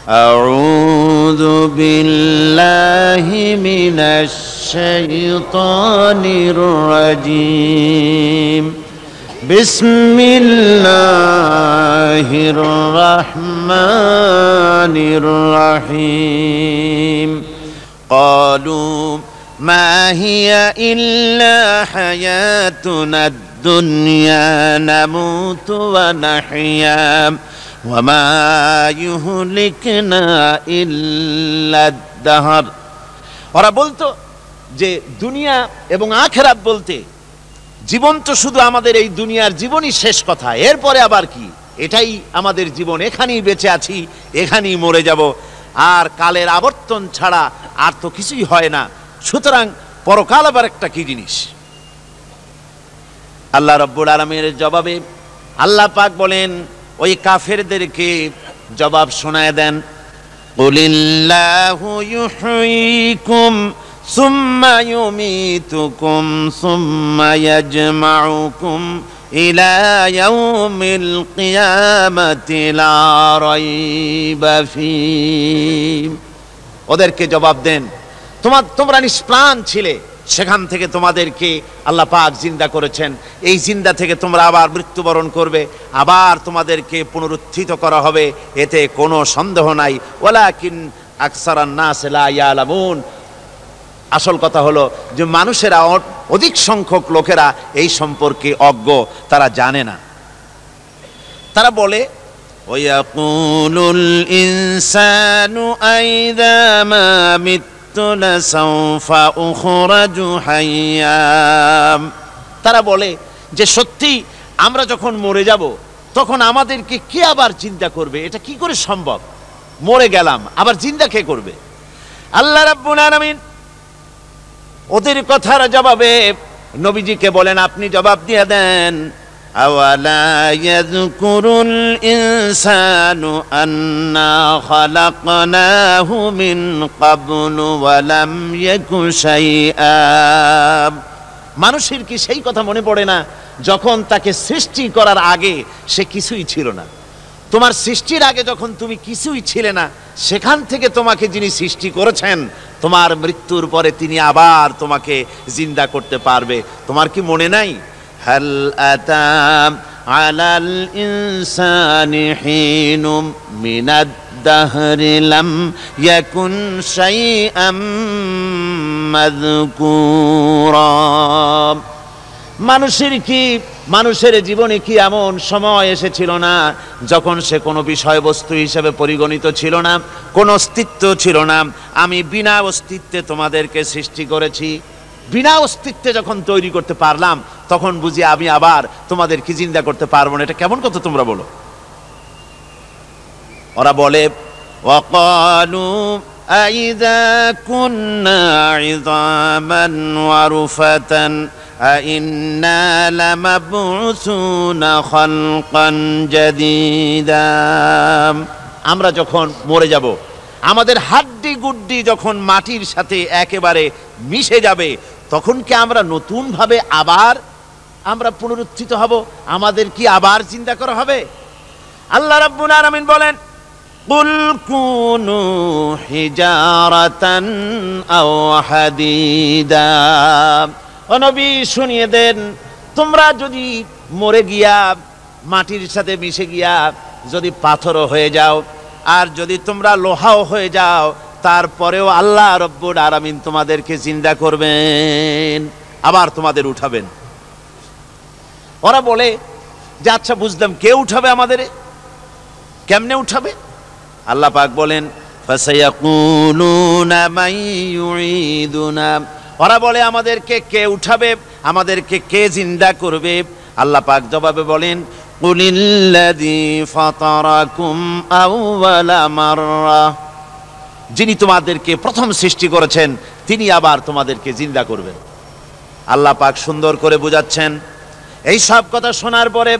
আউযু বিল্লাহি মিনাশ শাইতানির রাজীম। বিসমিল্লাহির রাহমানির রাহিম। ক্বালু মা হিয়া ইল্লা হায়াতুনাদ দুনিয়া নামুতু ওয়া নাহইয়া ওয়া মা ইউহলিকুনা ইল্লাদ দাহর। ওরা বলতো যে দুনিয়া এবং আখিরাত বলতে জীবন তো শুধু আমাদের এই দুনিয়ার জীবনই শেষ কথা, এরপরে আবার কি? এটাই আমাদের জীবন, এখানেই বেঁচে আছি, এখানেই মরে যাব, আর কালের আবর্তন ছাড়া আর তো কিছুই হয় না। সুতরাং পরকাল আবার একটা কি জিনিস? আল্লাহ রাব্বুল আলামিনের জবাবে আল্লাহ পাক বলেন, ওই কাফেরদেরকে জবাব শোনায় দেন, কুলিল্লাহু ইউহয়িকুম সুম্মা ইউমীতুকুম সুম্মা ইয়াজমাউকুম ইলা ইয়াউমিল কিয়ামাতি লা রাইবা ফীহ। ওদেরকে জবাব দেন, তোমরা নিষ্প্রাণ ছিলে, সেখান থেকে তোমাদেরকে আল্লাহ পাক জিন্দা করেছেন, এই জিন্দা থেকে তোমরা আবার মৃত্যুবরণ করবে, আবার তোমাদেরকে পুনরুত্থিত করা হবে, এতে কোনো সন্দেহ নাই। ওয়ালাকিন আকসারান নাস লা ইয়ালামুন। আসল কথা হলো যে মানুষেরা, অধিক সংখ্যক লোকেরা এই সম্পর্কে অজ্ঞ, তারা জানে না। তারা বলে, ওয়ায়াকুলুল ইনসানু আইযা মা মিততু লাসাউফা উখরাজু হাইয়্যা। তারা বলে যে সত্যি আমরা যখন মরে যাব তখন আমাদেরকে কে আবার চিন্তা করবে? এটা কি করে সম্ভব? মরে গেলাম, আবার জিন্দা কে করবে? আল্লাহ রাব্বুল আলামিন ওদের কথার জবাবে নবীজিকে বলেন, আপনি জবাব দিয়ে দেন, আওয়ালা ইয়াযকুরুল ইনসানু আন্না খালাকনাহু মিন ক্বাবলু ওয়া লাম ইয়াকু শাইআ। মানুষের কি সেই কথা মনে পড়ে না যখন তাকে সৃষ্টি করার আগে সে কিছুই ছিল না? তোমার সৃষ্টির আগে যখন তুমি কিছুই ছিলে না, সেখান থেকে তোমাকে যিনি সৃষ্টি করেছেন, তোমার মৃত্যুর পরে তিনি আবার তোমাকে জিন্দা করতে পারবে। তোমার কি মনে নাই? হাল আতা আলাল ইনসানি হিনুম মিনাদ দাহরি লাম ইয়াকুন শাইআম মাযকুরা। মানুষের জীবনে কি এমন সময় এসেছিল না যখন সে কোনো বিষয়বস্তু হিসেবে পরিগণিত ছিল না, কোনো অস্তিত্ব ছিল না? আমি বিনা অস্তিত্বে তোমাদেরকে সৃষ্টি করেছি, বিনা অস্তিত্বে যখন তৈরি করতে পারলাম তখন বুঝি আমি আবার তোমাদেরকে জিন্দা করতে পারবো না? এটা কেমন কথা তোমরা বলো? ওরা বলে, ওয়াকালু আইযা কুন্না ইযামান ওয়া রুফাতান আইন্না লামাবউসুনা খালকান জাদীদা। আমরা যখন মরে যাব, আমাদের হাড্ডি গুড্ডি যখন মাটির সাথে একেবারে মিশে যাবে, তখন কি আমরা নতুন ভাবে আবার আমরা পুনরুত্থিত হব? আমাদের কি আবার চিন্তা করা হবে? আল্লাহ রাব্বুল আলামিন বলেন, কুল কুনু হিজারাতান আও হাদিদা। ও নবী, শুনিয়ে দেন, তোমরা যদি মরে গিয়া মাটির সাথে মিশে গিয়া যদি পাথরও হয়ে যাও, আর যদি তোমরা লোহাও হয়ে যাও, তারপরেও আল্লাহ রব্বুল আলামিন তোমাদেরকে জিন্দা করবেন, আবার তোমাদের উঠাবেন। ওরা বলে যে আচ্ছা বুঝলাম, কে উঠাবে আমাদের? কেমনে উঠাবে? আল্লাহ পাক বলেন, ফাসায়াকুলুনা মান ইউঈদুনা। ওরা বলে আমাদেরকে কে উঠাবে, আমাদেরকে কে জিন্দা করবে? আল্লাহ পাক জবাবে বলেন, কুলিল্লাযী ফাতারাকুম আউওয়ালা মাররা। যিনি তোমাদেরকে প্রথম সৃষ্টি করেছেন তিনি আবার তোমাদেরকে জিন্দা করবেন। আল্লাহ পাক সুন্দর করে বোঝাচ্ছেন। এই সব কথা শোনার পরে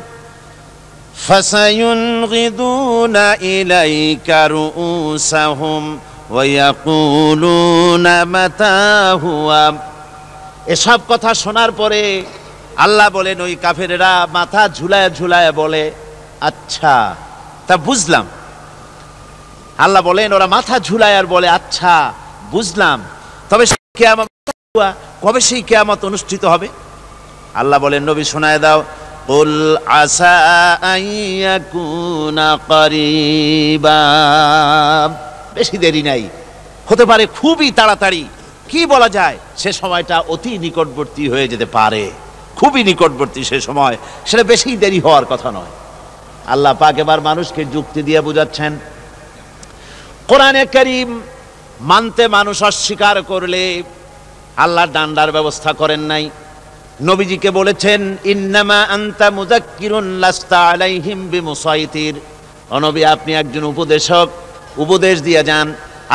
ফাসায়ুনগিদুনা ইলাইকা রুউসাহুম ওয়া ইয়াকুলুনা মাতা হুয়া। এসব কথা শোনার পরে আল্লাহ বলেন, ওই কাফেরেরা মাথা ঝুলায় ঝুলায় বলে, আচ্ছা তা বুঝলাম, আল্লাহ বলেন ওরা মাথা ঝুলায় আর বলে আচ্ছা বুঝলাম, তবে কিয়ামত কবে সেই কিয়ামত অনুষ্ঠিত হবে? আল্লাহ বলেন নবী শোনায় দাও, কুল আসা আইয়াকুনা করিবা, বেশি দেরি নাই, হতে পারে খুবই তাড়াতাড়ি, কি বলা যায়, সে সময়টা অতি নিকটবর্তী হয়ে যেতে পারে, খুবই নিকটবর্তী সে সময়, সেটা বেশি দেরি হওয়ার কথা নয়। আল্লাহ পাক এবার মানুষকে যুক্তি দিয়ে বুঝাচ্ছেন, কোরআনে কারীম মানতে মানুষ অস্বীকার করলে আল্লাহ ডান্ডার ব্যবস্থা করেন নাই। নবীজিকে বলেছেন ইন্নামা আনতা মুযাক্কিরুন লাস্তা আলাইহিম বিমুসাইতির, ও নবী আপনি একজন উপদেশক, উপদেশ দিয়ে যান,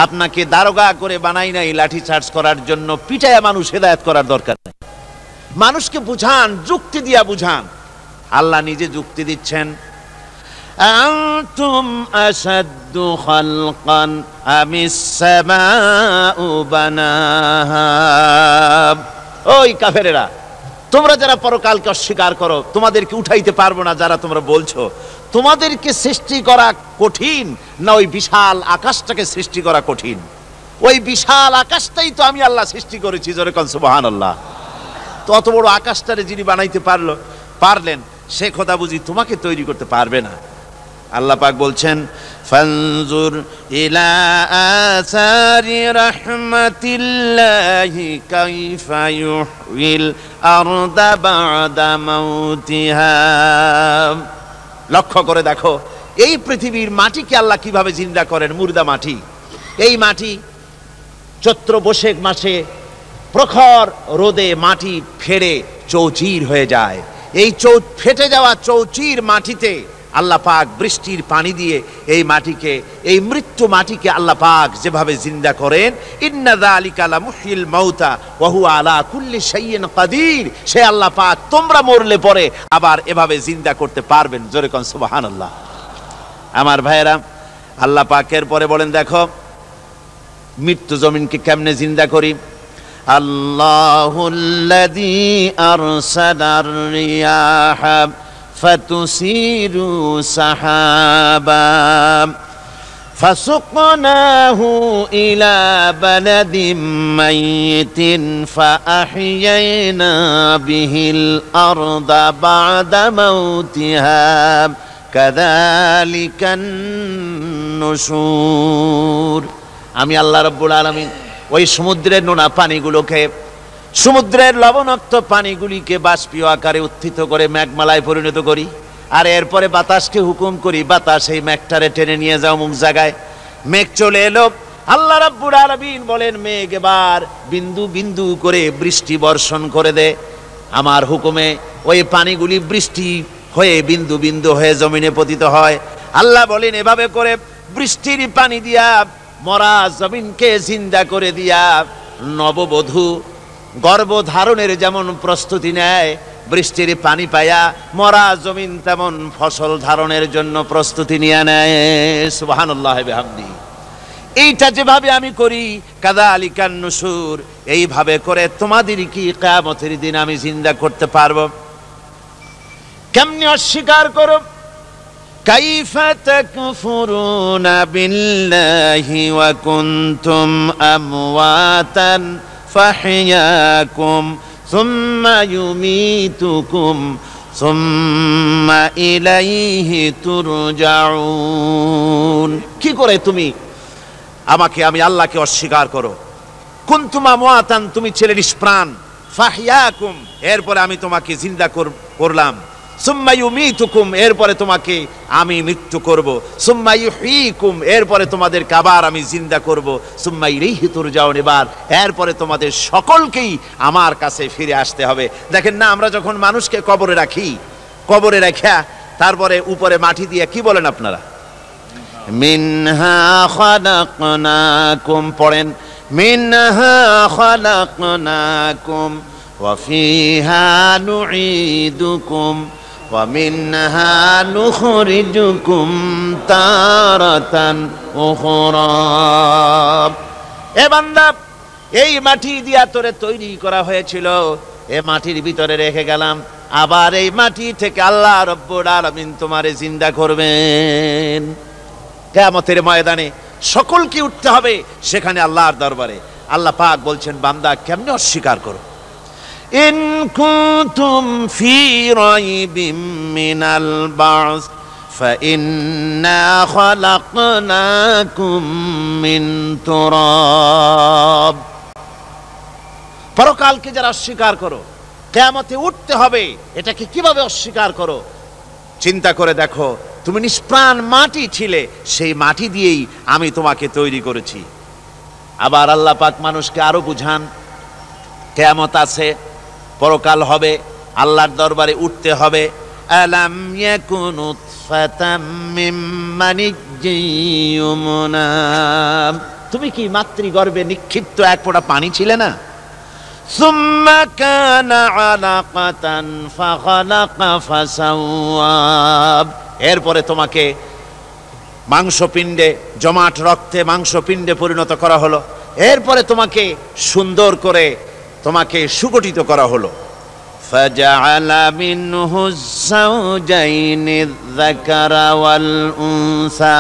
আপনাকে দারোগা করে বানাই নাই লাঠি চার্জ করার জন্য, পিটায়া মানুষ হেদায়েত করার দরকার নেই, মানুষকে বুঝান, যুক্তি দিয়া বুঝান। আল্লাহ নিজে যুক্তি দিচ্ছেন, আনতুম আশাদ্দু খালকান আমিস সামাউ বানাহা, ওই কাফেরেরা, তোমরা যারা পরকালকে অস্বীকার করো, তোমাদেরকে উঠাইতে পারবো না যারা তোমরা বলছো, তোমাদেরকে সৃষ্টি করা কঠিন না ওই বিশাল আকাশটাকে সৃষ্টি করা কঠিন? ওই বিশাল আকাশটাই তো আমি আল্লাহ সৃষ্টি করেছি, জোরে কোন সুবহানাল্লাহ। তো অত বড় আকাশটারে যিনি বানাইতে পারলেন, সে কথা বুঝি তোমাকে তৈরি করতে পারবে না? আল্লাহ পাক বলছেন ফানজুর ইলা আসারি রাহমাতিল্লাহি কাইফা ইউহিল আরদা বাদা মাউতিহা, লক্ষ্য করে দেখো এই পৃথিবীর মাটিকে আল্লাহ কিভাবে জিন্দা করেন, মুর্দা মাটি। এই মাটি চৈত্র বৈশাখ মাসে প্রখর রোদে মাটি ফেড়ে চৌচির হয়ে যায়, এই ফেটে যাওয়া চৌচির মাটিতে আল্লাহ পাক বৃষ্টির পানি দিয়ে এই মাটিকে, এই মৃত্যু মাটিকে আল্লাহ পাক যেভাবে জিন্দা করেন, ইন্না যালিকা লামুহয়িল মাউতা ওয়া হুয়া আলা কুল্লি শাইইন কাদির, সে আল্লাহ পাক তোমরা মরলে পরে আবার এভাবে জিন্দা করতে পারবেন, জোরে কোন সুবহানাল্লাহ। আমার ভাইয়েরা, আল্লাহ পাকের পরে বলেন দেখো মৃত্যু জমিনকে কেমনে জিন্দা করি। আল্লাহুল্লাযী আরসালার রিয়াহা ফাতুসিরু সাহাবা ফাসুকনাহু ইলা বালাদিম মাইতিন ফাআহইয়ানা বিহিল আরদা বা'দা মাউতিহা কাযালিকান নুশুর। আমি আল্লাহ রাব্বুল আলামিন ওই সমুদ্রের নোনা পানিগুলোকে, সমুদ্রের লবণাক্ত পানিগুলিকে বাষ্পীয় আকারে উত্থিত করে মেঘমালায় পরিণত করি, আর এরপরে বাতাসকে হুকুম করি, বাতাস এই মেঘটারে টেনে নিয়ে যাও মুখ জায়গায়। মেঘ চলে এলো, আল্লাহ রাব্বুল আলামিন বলেন মেঘ এবার বিন্দু বিন্দু করে বৃষ্টি বর্ষণ করে দে, আমার হুকুমে ওই পানিগুলি বৃষ্টি হয়ে বিন্দু বিন্দু হয়ে জমিনে পতিত হয়। আল্লাহ বলেন এভাবে করে বৃষ্টির পানি দিয়া মরা জমিনকে জিন্দা করে দিয়া নববধূ গর্ভধারণের যেমন প্রস্তুতি নেয়, বৃষ্টির পানি পায়া মরা জমিন তেমন ফসল ধারণের জন্য প্রস্তুতি নিয়ে নেয়। সুবহানাল্লাহ বিহামদি। এইটা যেভাবে আমি করি কাযালিকান নুশুর, এইভাবে করে তোমাদের কি কিয়ামতের দিন আমি জিন্দা করতে পারবো? কেমনে অস্বীকার করো? কাইফা তাকফুরুনা বিল্লাহি ওয়া কুনতুম আমওয়াতান ফাহইয়াকুম সুম্মা ইউমীতুকুম সুম্মা ইলাইহি তুরজাউন। কি করে তুমি আমি আল্লাহকে অস্বীকার করো? কুনতুম আমওয়াতান, তুমি ছিলে নিষ্প্রাণ, ফাহইয়াকুম, এরপরে আমি তোমাকে জিন্দা করলাম, সুম্মা ইউমীতুকুম, এরপরে তোমাকে আমি মৃত্যু করব, সুম্মা ইউহয়িকুম, এরপরে তোমাদেরকে আবার আমি জিন্দা করব, সুম্মা ইলাইহি তুরজাউন, এরপরে তোমাদের সকলকেই আমার কাছে ফিরে আসতে হবে। দেখেন না, আমরা যখন মানুষকে কবরে রাখি, কবরে রাখা তারপরে উপরে মাটি দিয়ে কি বলেন আপনারা? মিনহা খালাকনাকুম, পড়েন মিনহা খালাকনাকুম ওয়া ফিহা নুঈদুকুম ওয়া মিনহা নুখরিজুকুম তারাতান উখরা। এ বান্দা, এই মাটি দিয়া তোরে তৈরি করা হয়েছিল, এ মাটির ভিতরে রেখে গেলাম, আবার এই মাটি থেকে আল্লাহ রাব্বুল আলামিন তোমারে জিন্দা করবেন। কিয়ামতের ময়দানে সকলকে উঠতে হবে সেখানে আল্লাহর দরবারে। আল্লাহ পাক বলছেন, বান্দা কেমনে অস্বীকার করো? ইন কুনতুম ফি রাইবিম মিনাল বা'স فإنا خلقناكم من تراب। পরকালকে যারা অস্বীকার করো, কিয়ামতে উঠতে হবে, এটাকে কিভাবে অস্বীকার করো? চিন্তা করে দেখো, তুমি নিষ্প্রাণ মাটি ছিলে, সেই মাটি দিয়েই আমি তোমাকে তৈরি করেছি। আবার আল্লাহ পাক মানুষকে আরো বুঝান, কিয়ামত আছে, পরকাল হবে, আল্লাহর দরবারে উঠতে হবে। আলাম ইয়াকুনু ফাতাম মিন মানিজ্জিন ইউমনা, তুমি কি মাতৃগর্ভে নিক্ষিপ্ত এক ফোঁটা পানি ছিলে না? সুম্মা কানা আলাকাতান ফাখালাকা ফাসাওয়া, এরপরে তোমাকে মাংসপিণ্ডে, জমাট রক্তে মাংসপিণ্ডে পরিণত করা হলো, এরপরে তোমাকে সুন্দর করে তোমাকে সুগঠিত করা হলো। ফাজআলা মিনহু যাওজাইনি যাকারা ওয়াল উনসা,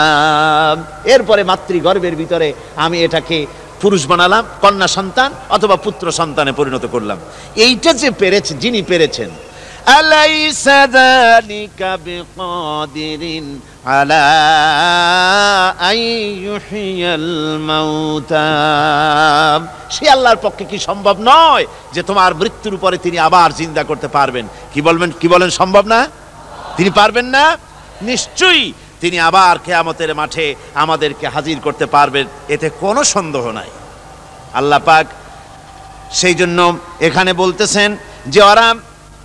এরপরে মাতৃগর্ভের ভিতরে আমি এটাকে পুরুষ বানালাম, কন্যা সন্তান অথবা পুত্র সন্তানে পরিণত করলাম। এইটা যে পেরেছে, যিনি পেরেছেন, আলাইসা যালিকা বিকাদিরিন আলা আইয়ুহিয়াল মাউতা, সে আল্লাহর পক্ষে কি সম্ভব নয় যে তোমার মৃত্যুর উপরে তিনি আবার জিন্দা করতে পারবেন? কি বলেন সম্ভব না? তিনি পারবেন না? নিশ্চয়ই তিনি আবার কিয়ামতের মাঠে আমাদেরকে হাজির করতে পারবেন, এতে কোনো সন্দেহ নাই। আল্লাহ পাক সেই জন্য এখানে বলতেছেন যে ওরা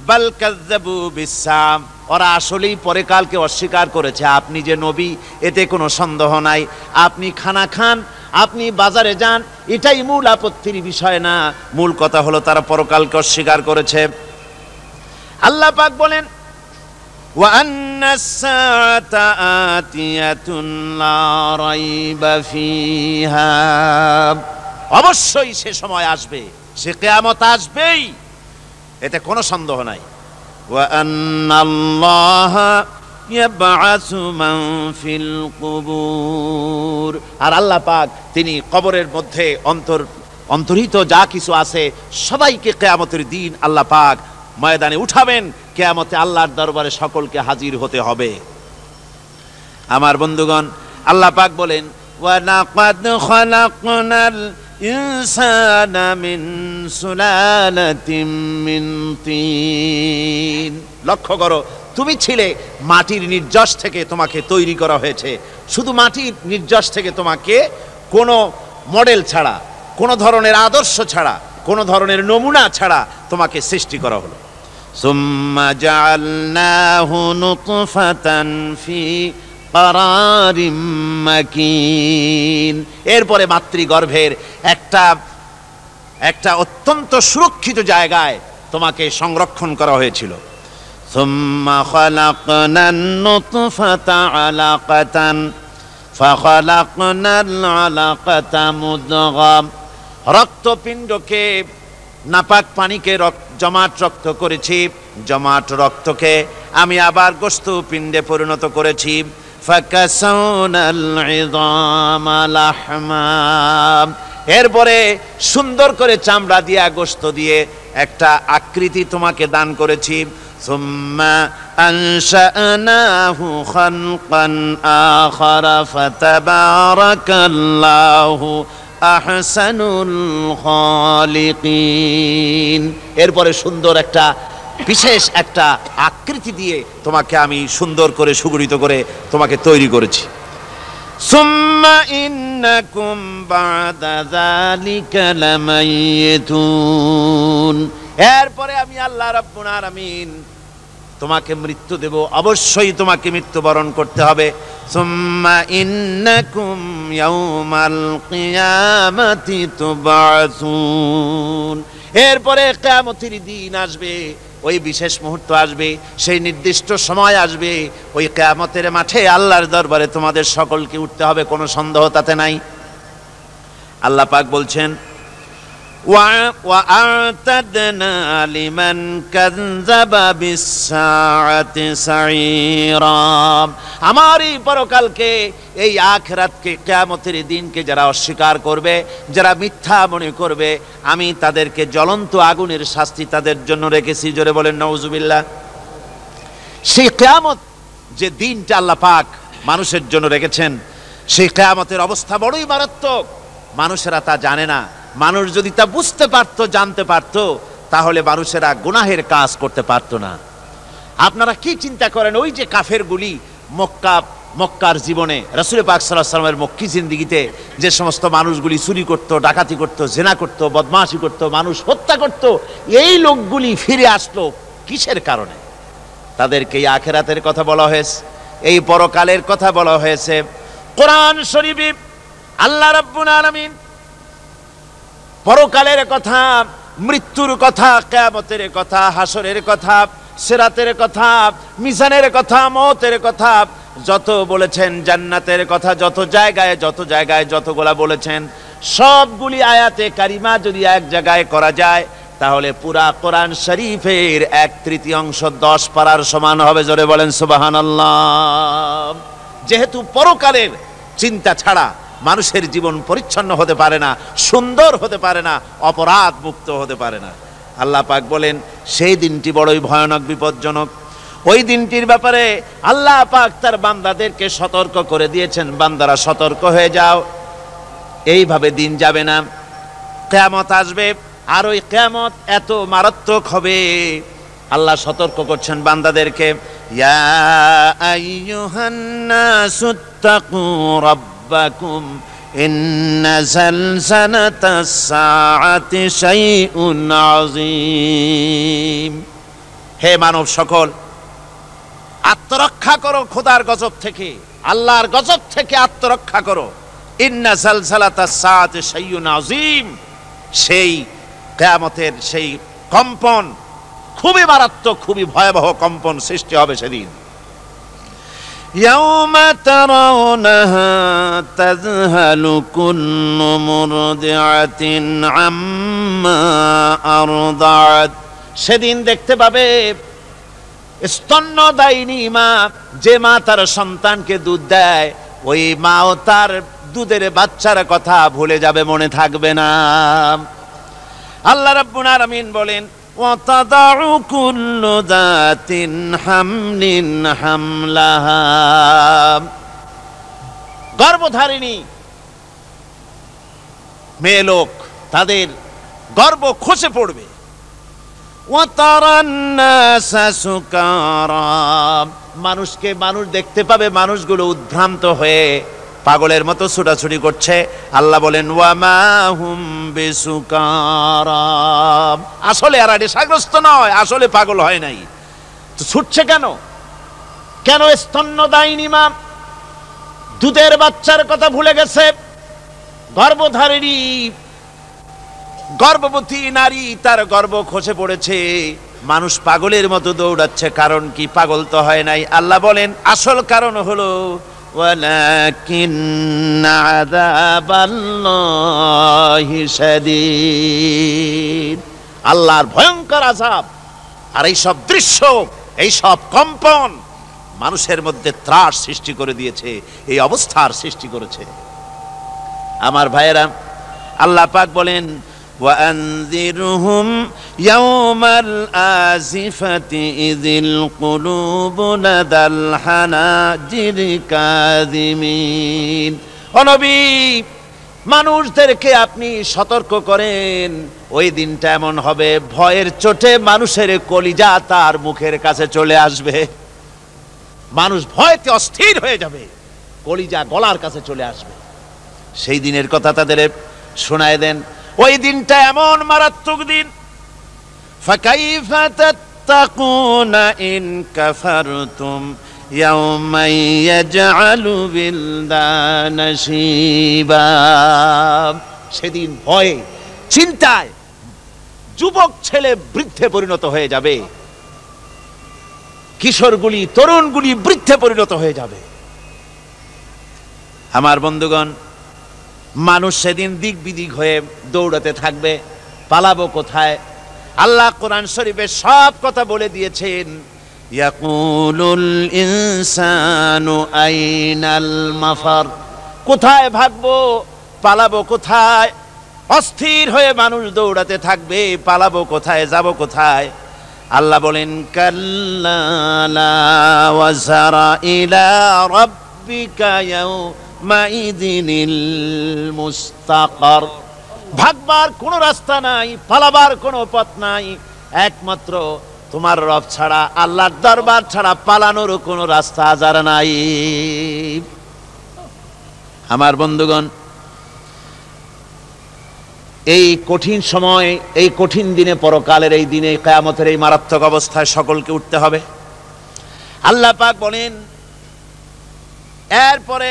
বাল কাযযাবু বিসসাম, ওরা আসলেই পরকালকে অস্বীকার করেছে। আপনি যে নবী, এতে কোনো সন্দেহ নাই। আপনি খানা খান, আপনি বাজারে যান, এটাই মূল আপত্তির বিষয় না। মূল কথা হলো তারা পরকালকে অস্বীকার করেছে। আল্লাহ পাক বলেন, ওয়া আন্নাস সাআতা আতিয়াতুন লা রাইবা ফিহা, অবশ্যই সে সময় আসবে, সে কিয়ামত আসবেই, এতে কোনো সন্দেহ নাই। ওয়া আন্নাল্লাহা ইয়াবআসু মান ফিল কুবুর, আর আল্লাহ পাক তিনি কবরের মধ্যে অন্তর্হিত যা কিছু আছে সবাইকে কিয়ামতের দিন আল্লাহ পাক ময়দানে উঠাবেন। কিয়ামতে আল্লাহর দরবারে সকলকে হাজির হতে হবে। আমার বন্ধুগণ, আল্লাহ পাক বলেন, ওয়া লাকাদ খালাকনাল ইনসানা মিন সুলালাতিন মিন তিন, লক্ষ্য করো, তুমি ছিলে মাটির নির্যাস থেকে তোমাকে তৈরি করা হয়েছে। শুধু মাটির নির্যাস থেকে তোমাকে কোনো মডেল ছাড়া, কোনো ধরনের আদর্শ ছাড়া, কোনো ধরনের নমুনা ছাড়া তোমাকে সৃষ্টি করা হলো। সুম্মা জাআলনাহু নুতফাতান ফি কারারিম মাকিন, এরপরে মাতৃগর্ভের একটা অত্যন্ত সুরক্ষিত জায়গায় তোমাকে সংরক্ষণ করা হয়েছিল। সুম্মা খালাকনান নুতফাতা আলাকাতান ফাখালাকনাল আলাকাতা মুদগা, রক্তপিণ্ডকে, নাপাক পানিকে জমাট রক্ত করেছি, জমাট রক্তকে আমি আবার গোশত পিণ্ডে পরিণত করেছি। ফাকাসাউনাল ইযামা লাহমা, এরপরে সুন্দর করে চামড়া দিয়ে, গোশত দিয়ে একটা আকৃতি তোমাকে দান করেছি। সুম্মা আনশানাহু খালকান আখারা ফাতাবারাকাল্লাহু আহসানুল খালিকিন, এরপরে সুন্দর একটা বিশেষ একটা আকৃতি দিয়ে তোমাকে আমি সুন্দর করে সুগঠিত করে তোমাকে তৈরি করেছি। সুম্মা ইন্নাকুম বা'দা যালিকা লামাইয়িতুন, এরপরে আমি আল্লাহ রাব্বুল আলামিন তোমাকে মৃত্যু দেব, অবশ্যই তোমাকে মৃত্যুবরণ করতে হবে। সুম্মা ইন্নাকুম ইয়াউমাল কিয়ামাতি তুবআসুন, এরপরে কিয়ামতের দিন আসবে, ওই বিশেষ মুহূর্ত আসবে, সেই নির্দিষ্ট সময় আসবে, ওই কিয়ামতের মাঠে আল্লাহর দরবারে তোমাদের সকলকে উঠতে হবে, কোনো সন্দেহ তাতে নাই। আল্লাহ পাক বলছেন, وأعتدنا لمن كذب بالساعة سعيرا। আমার এই পরকালকে, এই আখিরাতকে, কিয়ামতের দিনকে যারা অস্বীকার করবে, যারা মিথ্যা মনে করবে, আমি তাদেরকে জ্বলন্ত আগুনের শাস্তি তাদের জন্য রেখেছি। জোরে বলেন নাউজুবিল্লাহ। সেই কিয়ামত যে দিনটা আল্লাহ পাক মানুষের জন্য রেখেছেন, সেই কিয়ামতের অবস্থা বড়ই মারাত্মক। মানুষেরা তা জানে না। মানুষ যদি তা বুঝতে পারতো, জানতে পারতো, তাহলে মানুষেরা গুনাহের কাজ করতে পারতো না। আপনারা কি চিন্তা করেন, ওই যে কাফেরগুলি মক্কার জীবনে, রাসূল পাক সাল্লাল্লাহু আলাইহি ওয়াসাল্লামের মক্কি জিন্দেগিতে যে সমস্ত মানুষগুলি চুরি করত, ডাকাতি করত, জেনা করত, বদমাশি করত, মানুষ হত্যা করত, এই লোকগুলি ফিরে আসলো কিসের কারণে? তাদেরকে এই আখিরাতের কথা বলা হয়েছে, এই পরকালের কথা বলা হয়েছে। কোরআন শরীফে আল্লাহ রাব্বুল আলামিন পরকালের কথা, মৃত্যুর কথা, কিয়ামতের কথা, হাসরের কথা, সিরাতের কথা, মিজানের কথা, মওতের কথা যত বলেছেন, জান্নাতের কথা যত জায়গায় যতগুলা বলেছেন, সবগুলি আয়াতে কারিমা যদি এক জায়গায় করা যায়, তাহলে পুরা কোরআন শরীফের 1/3 10 পারার সমান হবে। জোরে বলেন সুবহানাল্লাহ। যেহেতু পরকালের চিন্তা ছাড়া মানুষের জীবন পরিচ্ছন্ন হতে পারে না, সুন্দর হতে পারে না, অপরাধ মুক্ত হতে পারে না। আল্লাহ পাক বলেন সেই দিনটি বড়ই ভয়ানক, বিপজ্জনক। ওই দিনটির ব্যাপারে আল্লাহ পাক তার বান্দাদেরকে সতর্ক করে দিয়েছেন, বান্দারা সতর্ক হয়ে যাও, এইভাবে দিন যাবে না, কিয়ামত আসবে। আর ওই কিয়ামত এত মারাত্মক হবে, আল্লাহ সতর্ক করছেন বান্দাদেরকে, ইয়া আইয়ুহান নাসুত্তাকু রাব্বাকুম ইন্না যালজালাতাস সাআতি শাইউন আযীম। হে মানব সকল, আত্মরক্ষা করো খোদার গজব থেকে, আল্লাহর গজব থেকে আত্মরক্ষা করো। ইন্না যালজালাতাস সাআতি শাইউন আযীম, সেই কিয়ামতের সেই কম্পন খুবই মারাত্মক, খুবই ভয়াবহ কম্পন সৃষ্টি হবে সেদিন। ইয়াউমা তারাউনাহা তাযহালু কুল্লু মুরদিআতিন আম্মা আরদাআত। সেদিন দেখতে পাবে স্তন্যদায়িনী মা, যে মা তার সন্তানকে দুধ দেয়, ওই মাও তার দুধের বাচ্চার কথা ভুলে যাবে, মনে থাকবে না। আল্লাহ রাব্বুল আলামিন বলেন, ওয়াতাদাউ কুল্লু যাতিন হামলিন হামলাহা। গর্ভধারিণী মেয়ে লোক, তাদের গর্ভ খসে পড়বে। ওয়াতারান নাসা সুকারা, মানুষকে মানুষ দেখতে পাবে, মানুষগুলো উদ্ভ্রান্ত হয়ে পাগলের মতো ছুটাছুটি করছে। আল্লাহ বলেন, ওয়ামা হুম বিসুকারা, আসলে আর নেশাগ্রস্ত নয়, আসলে পাগল হয় নাই। তো ছুটছে কেন? কেন? স্তন্যদায়িনী মা দুধের বাচ্চার কথা ভুলে গেছে। গর্ভধারিণী গর্ভবতী নারী, তার গর্ভ খসে পড়েছে, মানুষ পাগলের মতো দৌড়াচ্ছে। কারণ কি? পাগল তো হয় নাই। আল্লাহ বলেন আসল কারণ হলো ওয়ালাকিন্না আযাবাল্লাহি শাদীদ, আল্লাহর ভয়ঙ্কর আযাব। আর এই সব দৃশ্য, এই সব কম্পন মানুষের মধ্যে ত্রাস সৃষ্টি করে দিয়েছে, এই অবস্থার সৃষ্টি করেছে। আমার ভাইয়েরা, আল্লাহ পাক বলেন, وأنذرهم يوم الآزفة إذ القلوب لدى الحناجر كاظمين। ও নবী, মানুষদেরকে আপনি সতর্ক করেন, ওই দিনটা এমন হবে, ভয়ের চোটে মানুষের কলিজা তার মুখের কাছে চলে আসবে। মানুষ ভয়তে অস্থির হয়ে যাবে, কলিজা গলার কাছে চলে আসবে। সেই দিনের কথা তাদের শোনায় দেন। ওই দিনটা এমন মারাত্মক দিন, ফাকাইফা তাত্তাকুনা ইন কাফারতুম ইয়াওমান ইয়াজআলু বিলদানা শিবা। সেদিন ভয়ে চিন্তায় যুবক ছেলে বৃদ্ধে পরিণত হয়ে যাবে, কিশোরগুলি তরুণগুলি বৃদ্ধে পরিণত হয়ে যাবে। আমার বন্ধুগণ, মানুষ সেদিন দিক বিদিক হয়ে দৌড়াতে থাকবে, পালাবো কোথায়? আল্লাহ কোরআন শরীফে সব কথা বলে দিয়েছেন। ইয়াকুলুল ইনসানু আইনাল মাফার, কোথায় ভাগবো, পালাবো কোথায়? অস্থির হয়ে মানুষ দৌড়াতে থাকবে, পালাবো কোথায়, যাব কোথায়? আল্লাহ বলেন কাল্লা লা ওয়াজারা ইলা রাব্বিকা ইয়াউমাইযিনিল মুস্তাকার। ভাগবার কোনো রাস্তা নাই, পালাবার কোনো পথ নাই, একমাত্র তোমার রব ছাড়া, আল্লাহর দরবার ছাড়া পালানোর কোনো রাস্তা আজার নাই। আমার বন্ধুগণ, এই কঠিন সময়, এই কঠিন দিনে, পরকালের এই দিনে, কিয়ামতের এই মারাত্মক অবস্থায় সকলকে উঠতে হবে। আল্লাহ পাক বলেন এরপরে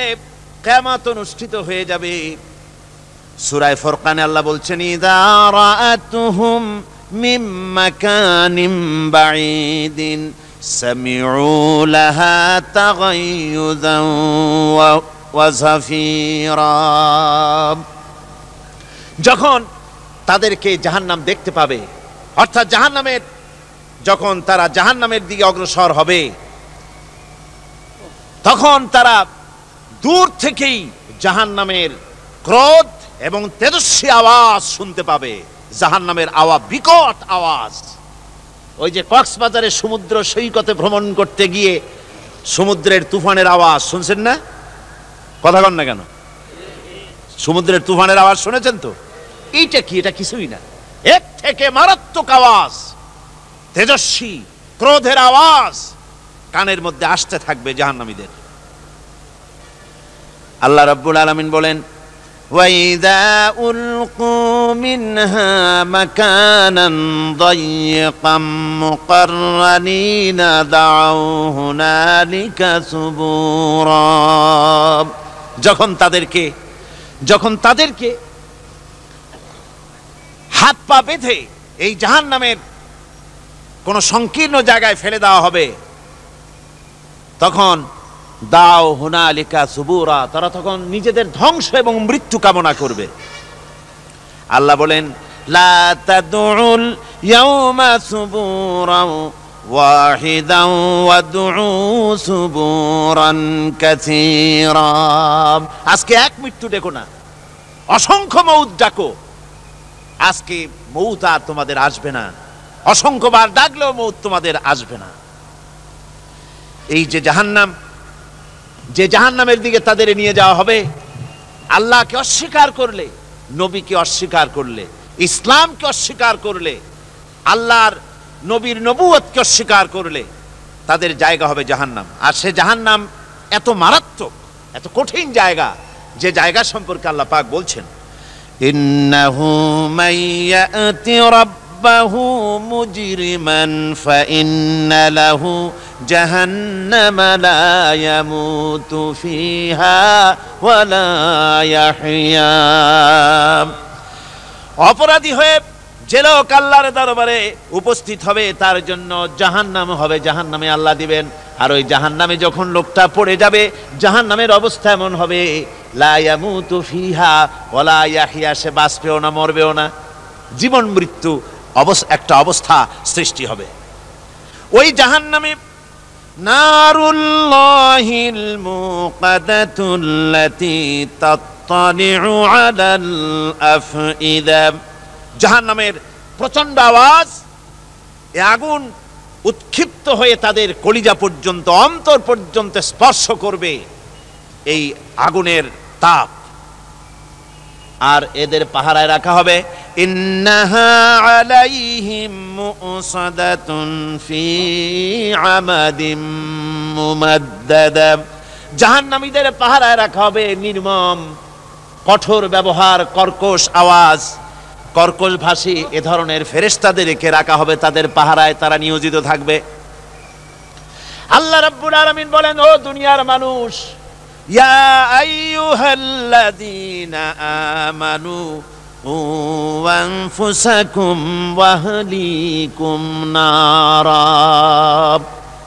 কিয়ামত অনুষ্ঠিত হয়ে যাবে। সূরা ফুরকানে আল্লাহ বলছেন ইযা রাআতুহুম মিন মাকানিম বাঈদিন সামিউ লাহা তাগায়ুযান ওয়া যাফীরা। যখন তাদেরকে জাহান্নাম দেখতে পাবে, অর্থাৎ জাহান্নামের, যখন তারা জাহান্নামের দিকে অগ্রসর হবে, তখন তারা দূর থেকেই জাহান্নামের ক্রোধ এবং তেজস্বী আওয়াজ শুনতে পাবে। জাহান্নামের আওয়াজ, বিকট আওয়াজ। ওই যে কক্সবাজারে সমুদ্র সৈকতে ভ্রমণ করতে গিয়ে সমুদ্রের তুফানের আওয়াজ শুনছেন না? কথা কন না কেন? সমুদ্রের তুফানের আওয়াজ শুনেছেন তো? এইটা কি? এটা কিছুই না, এর থেকে মারাত্মক আওয়াজ, তেজস্বী ক্রোধের আওয়াজ কানের মধ্যে আসতে থাকবে জাহান্নামীদের। আল্লাহ রাব্বুল আলামিন বলেন ওয়াইদা উলকু মিনহা মাকানান দায়্যিকাম মুকাররানিনা দাউ হুনালিকা সুবুরা। যখন তাদেরকে হাত পা বেঁধে এই জাহান্নামের কোন সংকীর্ণ জায়গায় ফেলে দেওয়া হবে, তখন দাও হুনালিকা সুবুরা, তারা তখন নিজেদের ধ্বংস এবং মৃত্যু কামনা করবে। আল্লাহ বলেন লা তাদউল ইয়াউমা সুবুরান ওয়াহিদান ওয়াদউ সুবুরান কাসীরা। আজকে এক মৃত্যু ডেকো না, অসংখ্য মউত ডাকো। আজকে মউত আর তোমাদের আসবে না, অসংখ্যবার ডাকলেও মউত তোমাদের আসবে না। এই যে জাহান্নাম, যে জাহান্নামের দিকে তাদের নিয়ে যাওয়া হবে, আল্লাহকে অস্বীকার করলে, নবীকে অস্বীকার করলে, ইসলামকে অস্বীকার করলে, আল্লাহর নবীর নবুয়তকে অস্বীকার করলে তাদের জায়গা হবে জাহান্নাম। আর সে জাহান্নাম এত মারাত্মক, এত কঠিন জায়গা, যে জায়গা সম্পর্কে আল্লাহ পাক বলছেন ইন্নাহু মাইয়াতি রাব্বাহু মুজরিমান ফাইন্না লাহু জাহান্নামা লা ইয়ামুতু ফিহা ওয়া লা ইয়াহইয়া। অপরাধী হয়ে যে লোক আল্লাহর দরবারে উপস্থিত হবে তার জন্য জাহান্নাম হবে, জাহান্নামে আল্লাহ দিবেন। আর ওই জাহান্নামে যখন লোকটা পড়ে যাবে, জাহান্নামের অবস্থা এমন হবে লা ইয়ামুতু ফিহা ওয়া লা ইয়াহইয়া, সে বাঁচবেও না, মরবেও না, জীবন মৃত্যু একটা অবস্থা সৃষ্টি হবে। ওই জাহান্নামে নারুল্লাহিল মুকাদাতুল্লাতী তাত্তালিউ আলাল আফইদা। জাহান্নামের প্রচন্ড আওয়াজ, এ আগুন উৎক্ষিপ্ত হয়ে তাদের কলিজা পর্যন্ত, অন্তর পর্যন্ত স্পর্শ করবে এই আগুনের তাপ। আর এদের পাহারায় রাখা হবে ইন্নাহা আলাইহিম মুসাদাতুন ফি আমাদিম মুমাদ্দাদা। জাহান্নামীদের পাহারায় রাখা হবে নির্মম, কঠোর ব্যবহার, কর্কশ আওয়াজ, কর্কশ ভাষী এ ধরনের ফেরেশতাদেরকে রাখা হবে তাদের পাহারায়, তারা নিয়োজিত থাকবে। আল্লাহ রাব্বুল আলামিন বলেন, ও দুনিয়ার মানুষ, ইয়া আইয়ুহাল্লাযীনা আমানু আনফুসাকুম ওয়া আহলিকুম নারা।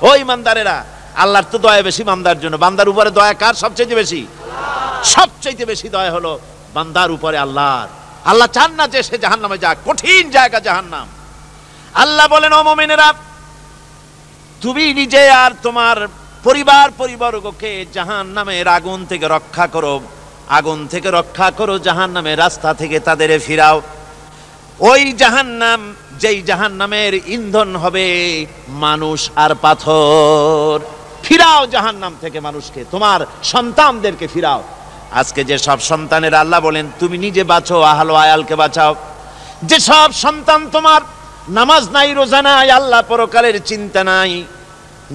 ও ঈমানদারেরা, আল্লাহর তো দয়া বেশি বান্দার জন্য। বান্দার উপরে দয়া কার সবচেয়ে বেশি? সবচেয়ে বেশি দয়া হলো বান্দার উপরে আল্লাহর। আল্লাহ চান না যে সে জাহান্নামে যাক, কঠিন জায়গা জাহান্নাম। আল্লাহ বলেন, ও মুমিনেরা, তুমি নিজে আর তোমার পরিবারবর্গকে জাহান্নামের আগুন থেকে রক্ষা করো, আগুন থেকে রক্ষা করো, জাহান্নামের রাস্তা থেকে তাদের ফিরাও। ওই জাহান্নাম, যেই জাহান্নামের ইন্ধন হবে মানুষ আর পাথর, ফিরাও জাহান্নাম থেকে মানুষকে, তোমার সন্তানদেরকে ফিরাও। আজকে যে সব সন্তানের আল্লাহ বলেন তুমি নিজে বাঁচো, আহল আয়ালকে বাঁচাও। যে সব সন্তান তোমার নামাজ নাই, রোজা নাই, আল্লাহ পরকালের চিন্তা নাই,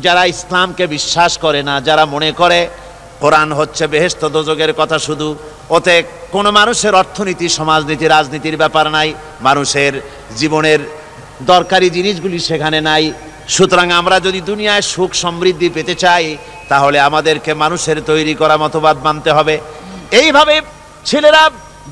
যারা ইসলামকে বিশ্বাস করে না, যারা মনে করে কোরআন হচ্ছে বেহেশত দোজখের কথা শুধু, ওতে কোনো মানুষের অর্থনীতি, সমাজনীতি, রাজনীতির ব্যাপার নাই, মানুষের জীবনের দরকারি জিনিসগুলি সেখানে নাই। সুতরাং আমরা যদি দুনিয়ায় সুখ সমৃদ্ধি পেতে চাই, তাহলে আমাদেরকে মানুষের তৈরি করা মতবাদ মানতে হবে। এইভাবে ছেলেরা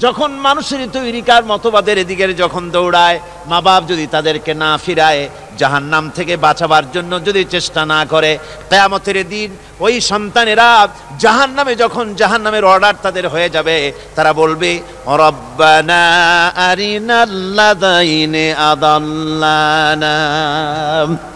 যখন মানুষের তৈরিকার মতবাদের এদিকে যখন দৌড়ায়, মা বাপ যদি তাদেরকে না ফিরায়, জাহান্নাম থেকে বাঁচাবার জন্য যদি চেষ্টা না করে, কিয়ামতের দিন ওই সন্তানেরা জাহান্নামে, যখন জাহান্নামের অর্ডার তাদের হয়ে যাবে, তারা বলবে, রব্বানা আরিনাল্লাযাইনি আদাল্লানা,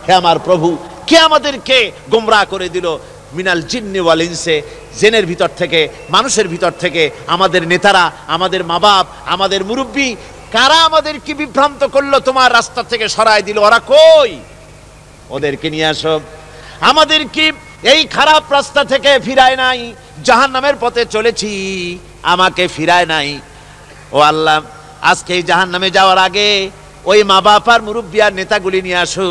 হে আমার প্রভু, কে আমাদেরকে গোমরাহ করে দিল, মিনাল জিন্নি ওয়াল ইনসে, জিনের ভিতর থেকে, মানুষের ভিতর থেকে, আমাদের নেতারা, আমাদের মা বাপ, আমাদের মুরব্বী, কারা আমাদেরকে বিভ্রান্ত করলো, তোমার রাস্তা থেকে সরাই দিল, ওরা কই? ওদেরকে নিয়ে আসো। আমাদেরকে এই খারাপ রাস্তা থেকে ফিরায় নাই, জাহান্নামের পথে চলেছি, আমাকে ফিরায় নাই। ও আল্লাহ, আজকে এই জাহান্নামে যাওয়ার আগে ওই মা বাপ আর মুরব্বী আর নেতাগুলি নিয়ে আসো,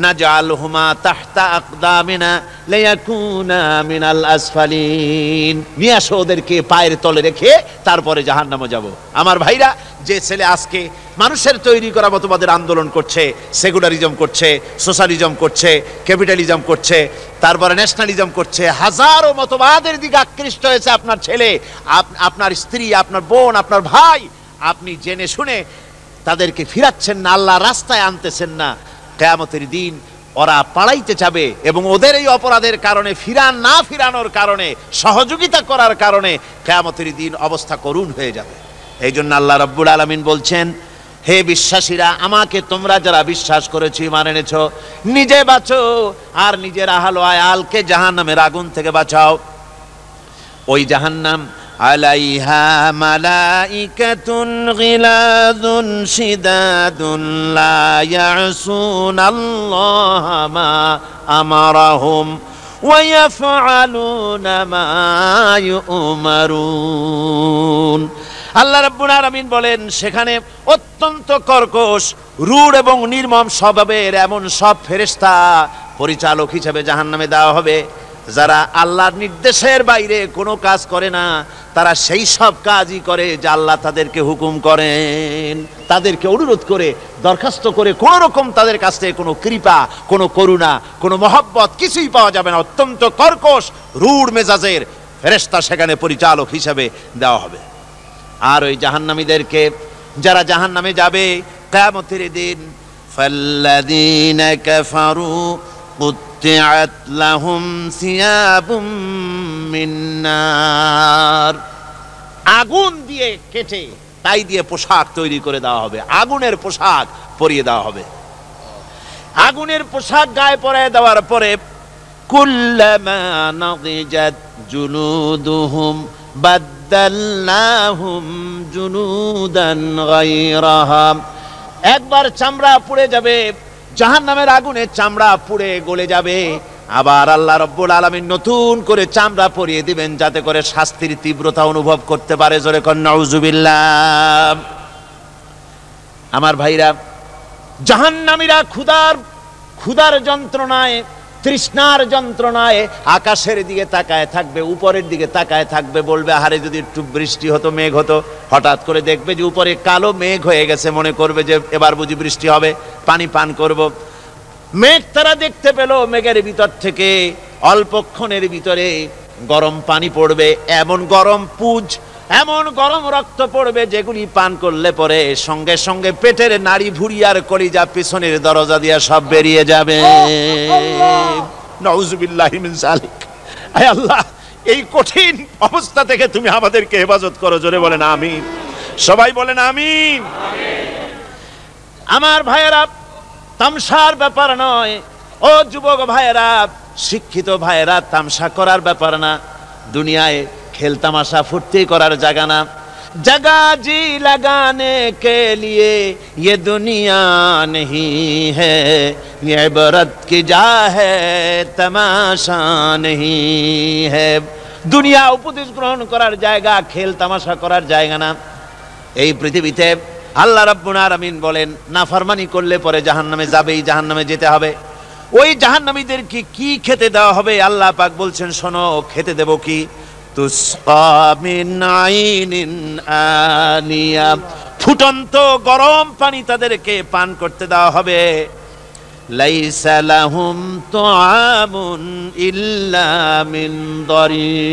নাজআলহুমা তাহতা আকদামিনা লিয়াকুনা মিনাল আসফালিন, নিয়ে আসো ওদেরকে পায়ের তলে রেখে তারপরে জাহান্নামে যাব। আমার ভাইরা, যে ছেলে আজকে মানুষের তৈরি করা মতবাদের আন্দোলন করছে, সেকুলারিজম করছে, সোশ্যালিজম করছে, ক্যাপিটালিজম করছে, তারপরে ন্যাশনালিজম করছে, হাজারো মতবাদের দিকে আকৃষ্ট হয়েছে আপনার ছেলে, আপনার স্ত্রী, আপনার বোন, আপনার ভাই, আপনি জেনে শুনে তাদেরকে ফিরাচ্ছেন না, আল্লাহ রাস্তায় আনতেছেন না। কিয়ামতের দিন ওরা পালাইতে যাবে, এবং ওদের এই অপরাধের কারণে, না ফিরানোর কারণে, সহযোগিতা করার কারণে কিয়ামতের দিন অবস্থা করুণ হয়ে যাবে। এই জন্য আল্লাহ রাব্বুল আলামিন বলছেন, হে বিশ্বাসীরা, আমাকে তোমরা যারা বিশ্বাস করেছো, ঈমান এনেছো, নিজে বাঁচো আর নিজের আহল আয়ালকে জাহান্নামের আগুন থেকে বাঁচাও। ওই জাহান্নাম আলাইহা মালাইকাতুন গিলাযুন শিদাদুন লা ইয়াসুনাল্লাহা মা আমারাহুম ওয়া ইয়াফআলুনা মা ইউমারুন। আল্লাহ রাব্বুল আলামিন বলেন, সেখানে অত্যন্ত কর্কশ, রূঢ় এবং নির্মম স্বভাবের এমন সব ফেরেশতা পরিচালক হিসেবে জাহান্নামে দেওয়া হবে, যারা আল্লাহর নির্দেশের বাইরে কোনো কাজ করে না, তারা সেই সব কাজই করে যা আল্লাহ তাদেরকে হুকুম করেন, তাদেরকে অনুরোধ করে, দরখাস্ত করে, কোনো রকম তাদের কাছ থেকে কোনো কৃপা, কোনো করুণা, কোনো মহব্বত কিছুই পাওয়া যাবে না। অত্যন্ত কর্কশ, রূঢ় মেজাজের ফেরেশতা সেখানে পরিচালক হিসেবে দেওয়া হবে। আর ওই জাহান্নামীদেরকে, যারা জাহান্নামে যাবে কিয়ামতের দিন, ফাল্লাযীনা কাফারু কুত্তিআত লাহুম সিয়াবুম মিন নার, আগুন দিয়ে কেটে তাই দিয়ে পোশাক তৈরি করে দেওয়া হবে, আগুনের পোশাক পরিয়ে দেওয়া হবে। আগুনের পোশাক গায়ে পরিয়ে দেওয়ার পরে, কুল্লামা নাদিজাত জুনুদুহুম বাদদালনাহুম জুনুদান গায়রাহা, একবার চামড়া পুড়ে যাবে, জাহান্নামের আগুনে চামড়া পুড়ে গলে যাবে, আবার আল্লাহ রাব্বুল আলামিন নতুন করে চামড়া পরিয়ে দিবেন, যাতে করে শাস্তির তীব্রতা অনুভব করতে পারে। জোরে কর নাউজুবিল্লাহ। আমার ভাইরা, জাহান্নামীরা ক্ষুধার যন্ত্রণায়, তৃষ্ণার যন্ত্রণায় আকাশের দিকে তাকায় থাকবে, উপরের দিকে তাকায় থাকবে, বলবে, আরে যদি একটু বৃষ্টি হতো, মেঘ হতো। হঠাৎ করে দেখবে যে উপরে কালো মেঘ হয়ে গেছে, মনে করবে যে এবার বুঝি বৃষ্টি হবে, পানি পান করব। মেঘ তারা দেখতে পেল, মেঘের ভিতর থেকে অল্পক্ষণের ভিতরে গরম পানি পড়বে, এমন গরম পুজ, এমন গরম রক্ত পড়বে, যেগুলি পান করলে পরে সঙ্গে সঙ্গে পেটের নাড়ি, ভুঁড়ি আর কলিজা পিছনের দরজা দিয়ে সব বেরিয়ে যাবে। নাউজুবিল্লাহি মিন যালিক। আয় আল্লাহ, এই কঠিন অবস্থা থেকে তুমি আমাদেরকে হেফাজত করো। জোরে বলেন আমিন। সবাই বলেন আমিন। আমার ভাইয়েরা, তামসার ব্যাপার নয়। ও যুবক ভাইয়েরা, শিক্ষিত ভাইয়েরা, তামসা করার ব্যাপার না। দুনিয়ায় খেল তামাশা ফুর্তি করার জায়গা না। जगह जी लगाने के लिए ये दुनिया नहीं है, ये इबरत की जा है तमाशा नहीं है। দুনিয়া উপদেশ গ্রহণ করার জায়গা, খেল তামাশা করার জায়গা না। এই পৃথিবীতে আল্লাহ রাব্বুল আলামিন বলেন, নাফরমানি করলে পরে জাহান্নামে যাবেই, জাহান্নামে যেতে হবে। ওই জাহান্নামীদেরকে কি খেতে দেওয়া হবে? আল্লাহ পাক বলছেন, শোনো, খেতে দেব কি? তুসকা মিন আইনিন আনিয়া, ফুটন্ত গরম পানি তাদেরকে পান করতে দেওয়া হবে। লাইসা লাহুম তুআমুন ইল্লা মিন দারি,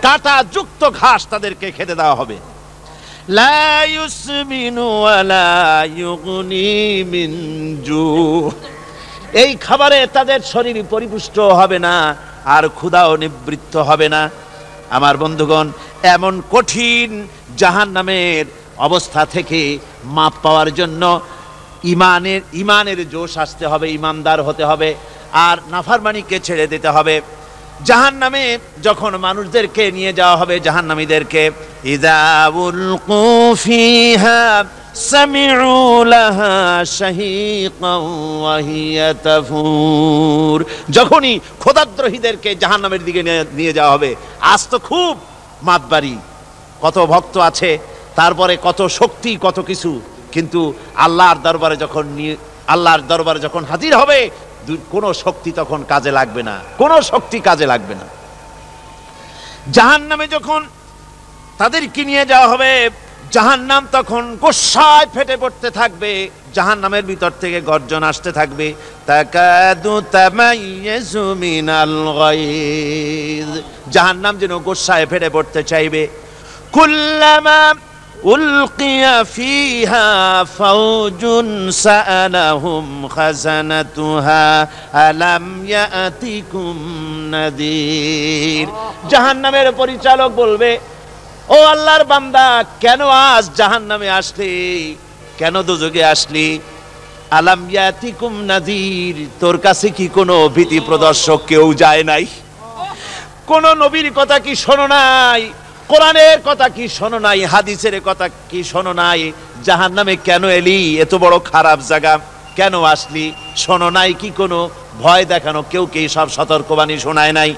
কাঁটা যুক্ত ঘাস তাদেরকে খেতে দেওয়া হবে। লা ইউসমিনু ওয়ালা ইউগনি মিন জু, এই খাবারে তাদের শরীর পরিপুষ্ট হবে না, আর ক্ষুধাও নিবৃত্ত হবে না। আমার বন্ধুগণ, এমন কঠিন জাহান্নামের অবস্থা থেকে মাপ পাওয়ার জন্য ইমানের জোশ আসতে হবে, ইমানদার হতে হবে, আর নাফরমানিকে ছেড়ে দিতে হবে। জাহান্নামে যখন মানুষদেরকে নিয়ে যাওয়া হবে, জাহান্নামীদেরকে, ইযা উলকু ফিহা সামিউ লাহা শাহীকান ওয়া হিয়া তাফুর, যখনই খোদাদ্রোহীদেরকে জাহান্নামের দিকে নিয়ে যাওয়া হবে, আজ তো খুব মাতবাড়ি, কত ভক্ত আছে, তারপরে কত শক্তি, কত কিছু, কিন্তু আল্লাহর দরবারে যখন হাজির হবে, কোনো শক্তি তখন কাজে লাগবে না, কোনো শক্তি কাজে লাগবে না। জাহান্নামে যখন তাদেরকে নিয়ে যাওয়া হবে, জাহান্নাম তখন গোসায় ফেটে পড়তে থাকবে, জাহান্নামের ভিতর থেকে গর্জন আসতে থাকবে, তাকাদু তামাইয়াজু মিনাল গায়জ, জাহান্নাম যেন গোসায় ফেটে পড়তে চাইবে। কুল্লামা উলকিয়া ফিহা ফাওজুন সাআলাহুম খাজানাতুহা আলাম ইয়াতিকুম নাদির, জাহান্নামের পরিচালক বলবে, ও আল্লাহর বান্দা, কেন আজ জাহান্নামে আসলি, কেন দোজখে আসলি? আলাম ইয়াতিকুম নাদির, তোর কাছে কি কোনো ভীতি প্রদর্শক কেউ যায় নাই? কোন নবীর কথা কি শোনো নাই? কোরআনের কথা কি শোনো নাই? হাদিসের কথা কি শোনো নাই? জাহান্নামে কেন এলি? এত বড় খারাপ জায়গা কেন আসলি? শোনো নাই কি? কোনো ভয় দেখানো কেউ কি সব সতর্কবাণী শোনায় নাই?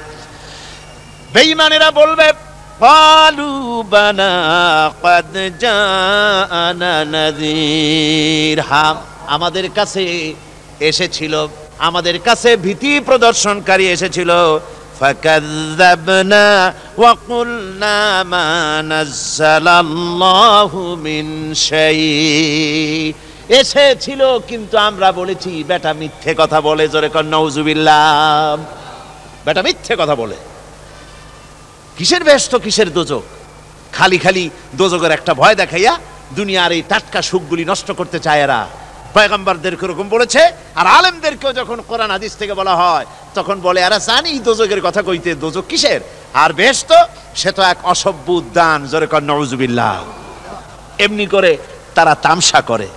বেঈমানেরা বলবে, ক্বালু বালা ক্বাদ জাআনা নাযীর, হ্যাঁ, আমাদের কাছে এসেছিল, আমাদের কাছে ভীতি প্রদর্শনকারী এসেছিল। ফাকাযযাবনা ওয়া কুলনা মা নাযালাল্লাহু মিন শাই, এসেছিল কিন্তু আমরা বলেছি বেটা মিথ্যে কথা বলে। জোরে কর নাউযুবিল্লাহ। বেটা মিথ্যে কথা বলে। কিসের ব্যস্ত, কিসের দোজক? খালি খালি দোজকের একটা ভয় দেখাইয়া দুনিয়ার এই টাটকা সুখগুলি নষ্ট করতে চায় এরা। পয়গম্বরদেরকে এরকম বলেছে, আর আলেমদেরকেও যখন কোরআন হাদিস থেকে বলা হয় তখন বলে, এরা জানি দোজকের কথা কইতে, দোজক কিসের, আর ব্যস্ত সে তো এক অসভ্য উদ্যান। জোরে কর নাউযুবিল্লাহ। এমনি করে তারা তামসা করে।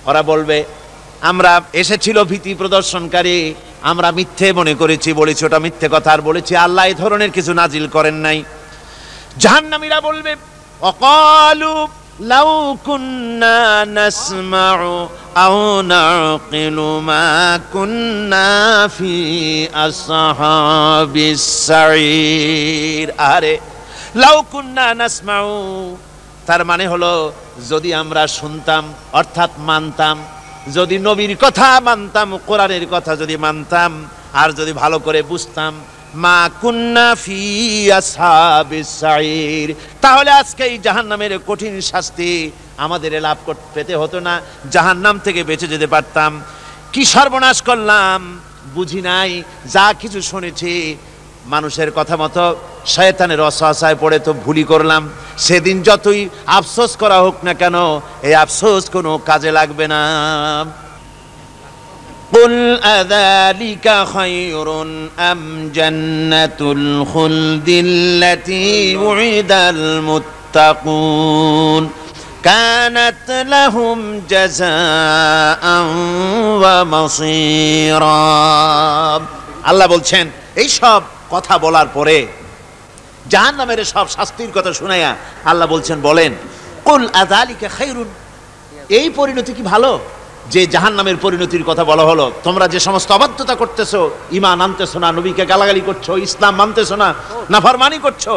ওরা বলবে, আমরা এসেছিল ভীতি প্রদর্শনকারী, আমরা মিথ্যে মনে করেছি, বলেছি ওটা মিথ্যে কথা, আর বলেছি আল্লাহ এই ধরনের কিছু নাজিল করেন নাই। জাহান্নামীরা বলবে, ওয়াকালু লাউ কুন্না নাসমাউ আও নাকিলু মা কুন্না ফি আসহাবিস সাঈর, আরে লাউ কুন্না নাসমাউ, তার মানে হলো যদি আমরা শুনতাম, অর্থাৎ মানতাম, যদি নবীর কথা মানতাম, কোরআনের কথা যদি মানতাম, আর যদি ভালো করে বুঝতাম, মা কুন্না ফি আসহাবিস সাঈর, তাহলে আজকে এই জাহান্নামের কঠিন শাস্তি আমাদের লাভ পেতে হতো না, জাহান্নাম থেকে বেঁচে যেতে পারতাম। কি সর্বনাশ করলাম, বুঝি নাই, যা কিছু শুনেছি মানুষের কথা মতো শয়তানের ওয়াসওয়াসায় পড়ে তো ভুলই করলাম। সেদিন যতই আফসোস করা হোক না কেন, এই আফসোস কোনো কাজে লাগবে না। কুল আযালিকা খায়রুন আম জান্নাতুল খুলদিল্লাতী উইদাল মুত্তাকুন কানাত লাহুম জাযাআন ওয়া মাসীরা। আল্লাহ বলছেন এই সব কথা বলার পরে জাহান্নামের সব শাস্তির কথা শুনাইয়া আল্লাহ বলছেন বলেন কুল আযালিকা খায়রুন, এই পরিণতি কি ভালো যে জাহান্নামের পরিণতির কথা বলা হলো? তোমরা যে সমস্ত অবাধ্যতা করতেছো, ঈমান আনতেছো না, নবীকে গালাগালি করছো, ইসলাম মানতেছো না, নাফরমানি করছো,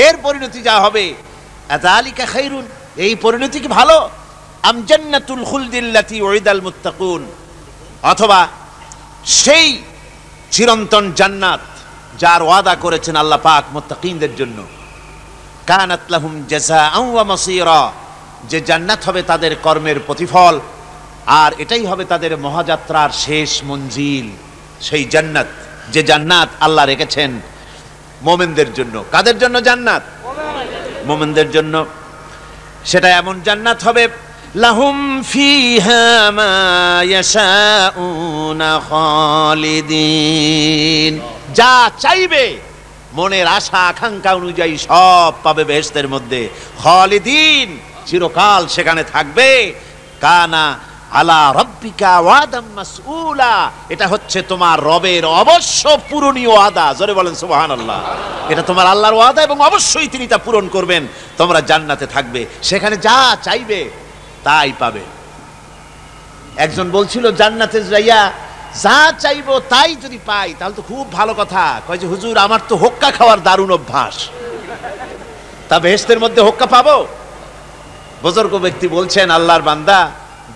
এর পরিণতি যা হবে আযালিকা খায়রুন, এই পরিণতি কি ভালো? আম জান্নাতুল খুলদিল্লাতী উইদাল মুত্তাকুন, অথবা সেই চিরন্তন জান্নাত যার ওয়াদা করেছেন আল্লাহ পাক মুত্তাকিনদের জন্য। কানাত লাহুম জাযাআন ওয়া মাসীরা, যে জান্নাত হবে তাদের কর্মের প্রতিফল, আর এটাই হবে তাদের মহাযাত্রার শেষ মঞ্জিল। সেই জান্নাত, যে জান্নাত আল্লাহ রেখেছেন মুমিনদের জন্য। কাদের জন্য জান্নাত? মুমিনদের জন্য। সেটা এমন জান্নাত হবে লাহুম ফিহা মা ইয়াশাউনা খালিদিন, যা চাইবে মনের আশা আকাঙ্ক্ষা অনুযায়ী সব পাবে বেহেশতের মধ্যে। খালিদিন, চিরকাল সেখানে থাকবে। কানা আলা রাব্বিকা ওয়াদাম মাসউলা, এটা হচ্ছে তোমার রবের অবশ্য পূরণীয় ওয়াদা। জোরে বলেন সুবহানাল্লাহ। এটা তোমার আল্লাহর ওয়াদা এবং অবশ্যই তিনি তা পূরণ করবেন। তোমরা জান্নাতে থাকবে, সেখানে যা চাইবে তাই পাবে। একজন বলছিল জান্নাতে যাইয়া যা চাইবো তাই যদি পাই তাহলে তো খুব ভালো কথা। কয় যে হুজুর আমার তো হোক্কা খাওয়ার দারুণ অভ্যাস, তা বেহেশতের মধ্যে হোক্কা পাবো? বুজুর্গ ব্যক্তি বলছেন আল্লাহর বান্দা,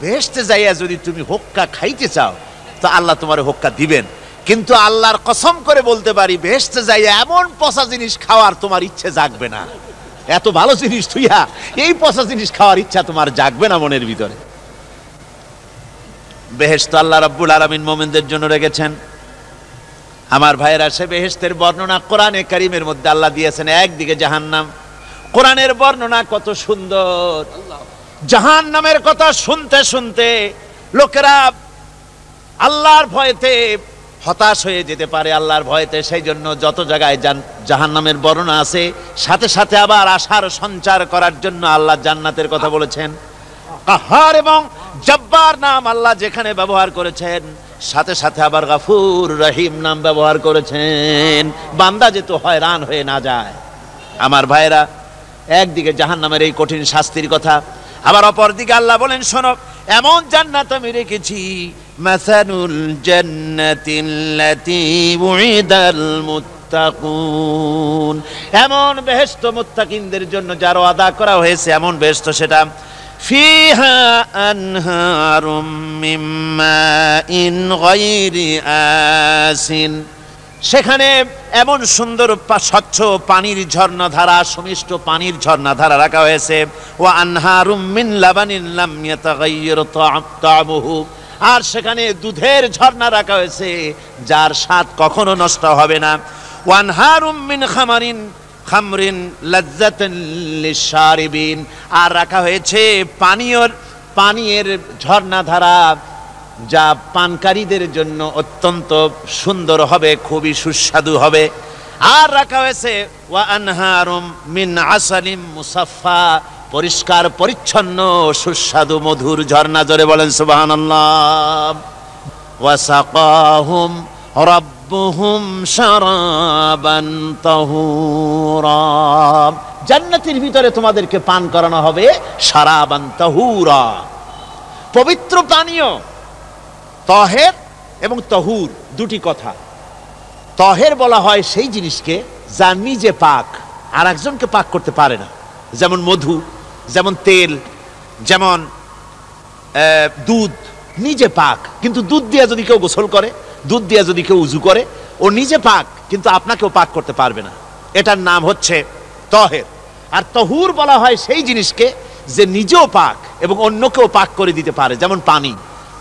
বেহেশতে যাইয়া যদি তুমি হোক্কা খাইতে চাও তো আল্লাহ তোমার হোক্কা দিবেন, কিন্তু আল্লাহর কসম করে বলতে পারি বেহেশতে যাইয়া এমন পচা জিনিস খাওয়ার তোমার ইচ্ছে জাগবে না। এত ভালো জিনিস তুইয়া এই পচা জিনিস খাওয়ার ইচ্ছা তোমার জাগবে না মনের ভিতরে। বেহেশত আল্লাহ রাব্বুল আলামিন মুমিনদের জন্য রেখেছেন। আমার ভাইয়েরা, সে বেহেশতের বর্ণনা কোরআনে কারীমের মধ্যে আল্লাহ দিয়েছেন। একদিকে জাহান্নাম, কোরআনের বর্ণনা কত সুন্দর। জাহান্নামের কথা শুনতে শুনতে লোকেরা আল্লাহর ভয়েতে হতাশ হয়ে যেতে পারে, আল্লাহর ভয়েতে। সেই জন্য যত জায়গায় জাহান্নামের বর্ণনা আছে সাথে সাথে আবার আশার সঞ্চার করার জন্য আল্লাহ জান্নাতের কথা বলেছেন। কাহার এবং জব্বার নাম আল্লাহ যেখানে ব্যবহার করেছেন সাথে সাথে আবার গাফুর রহিম নাম ব্যবহার করেছেন, বান্দা যেন হয়রান হয়ে না যায়। আমার ভাইরা, একদিকে জাহান্নামের এই কঠিন শাস্তির কথা, আবার অপরদিকে আল্লাহ বলেন শোনো, এমন জান্নাত আমি রেখেছি মাসানুল জান্নাতিল্লাতী উইদাল মুত্তাকুন, এমন বেহেশত মুত্তাকিনদের জন্য যার ওয়াদা করা হয়েছে এমন বেহেশত, সেটা ফিহা আনহারুম মিন মাইন গায়রি আসিন, সেখানে এমন সুন্দর স্বচ্ছ পানির ঝর্ণাধারা, সুমিষ্ট পানির ঝর্ণাধারা রাখা হয়েছে। ওয়া আনহারুম মিন লাবানিন লাম ইয়াতাগায়্যার তা'আমুহু, আর সেখানে দুধের ঝর্ণা রাখা হয়েছে যার স্বাদ কখনো নষ্ট হবে না। ওয়া আনহারুম মিন খামরিন লাজ্জাতান লিশারিবিন, আর রাখা হয়েছে পানীয়ের ঝর্ণাধারা যা পানকারীদের জন্য অত্যন্ত সুন্দর হবে, খুবই সুস্বাদু হবে। আর রাখা হয়েছে ওয়া আনহারুম মিন আসালিম মুসাফফা, পরিষ্কার পরিচ্ছন্ন সুস্বাদু মধুর ঝর্ণা। জোরে বলেন সুবহানাল্লাহ। ওয়া সাকাহুম রাব্বুহুম শারাবান তাহুরা, জান্নাতের ভিতরে তোমাদেরকে পান করানো হবে শারাবান তাহুরা, পবিত্র পানীয়। তহের এবং তহুর দুটি কথা। তহের বলা হয় সেই জিনিসকে যা নিজে পাক আর একজনকে পাক করতে পারে না, যেমন মধু, যেমন তেল, যেমন দুধ নিজে পাক, কিন্তু দুধ দিয়ে যদি কেউ গোসল করে, দুধ দিয়ে যদি কেউ উজু করে, ও নিজে পাক কিন্তু আপনাকেও পাক করতে পারবে না। এটার নাম হচ্ছে তহের। আর তহুর বলা হয় সেই জিনিসকে যে নিজেও পাক এবং অন্যকেও পাক করে দিতে পারে, যেমন পানি।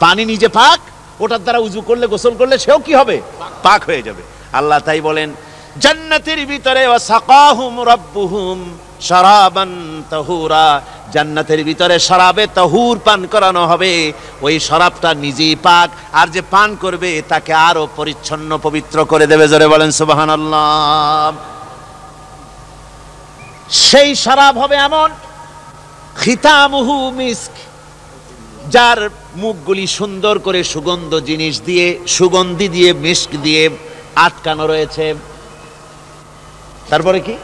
পানি নিজে পাক, ওটার দ্বারা উজু করলে, গোসল করলে সেও কি হবে? পাক হয়ে যাবে। আল্লাহ তাই বলেন জান্নাতের ভিতরে ওয়া সাকাহুম রাব্বুহুম শারাবান তাহুরা, জান্নাতের ভিতরে শরাবে তাহুর পান করানো হবে। ওই শরাবটা নিজেই পাক, আর যে পান করবে তাকে আরো পরিচ্ছন্ন পবিত্র করে দেবে। জোরে বলেন সুবহানাল্লাহ। সেই শরাব হবে এমন, খিতামুহু মিস্ক, যার মুখগুলি সুন্দর করে সুগন্ধ জিনিস দিয়ে, সুগন্ধি দিয়ে, মিস্ক দিয়ে আটকানো রয়েছে। তারপরে কি?